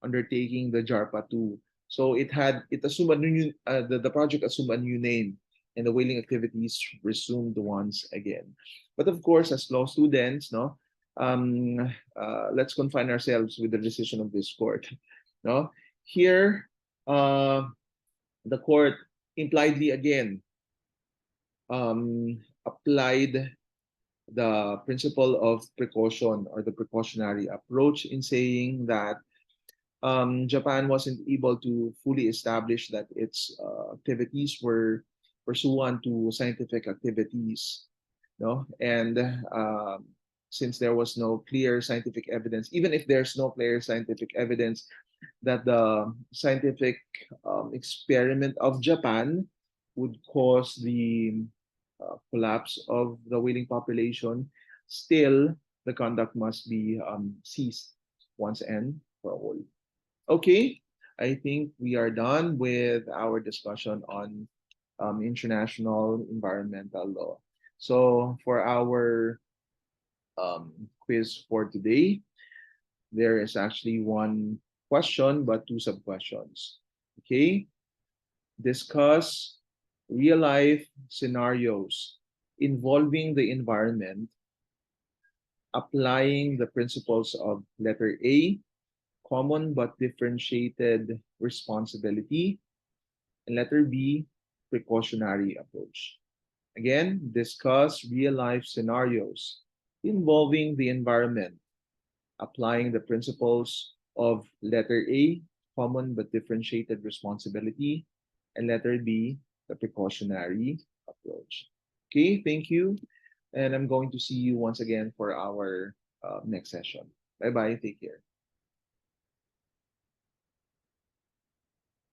Speaker 1: undertaking, the JARPA 2. So it assumed a new the project assumed a new name, and the whaling activities resumed once again. But of course, as law students, let's confine ourselves with the decision of this court. Here, the court impliedly again applied the principle of precaution, or the precautionary approach, in saying that Japan wasn't able to fully establish that its activities were pursuant to scientific activities, and since there was no clear scientific evidence, even if there's no clear scientific evidence that the scientific experiment of Japan would cause the collapse of the whaling population, still the conduct must be ceased once and for all. Okay, I think we are done with our discussion on international environmental law. So for our quiz for today, there is actually one question but two sub-questions. Okay, discuss real-life scenarios involving the environment, applying the principles of letter A, common but differentiated responsibility, and letter B, precautionary approach. Again, discuss real-life scenarios involving the environment, applying the principles of letter A, common but differentiated responsibility, and letter B, the precautionary approach. Okay, thank you. And I'm going to see you once again for our next session. Bye-bye. Take care.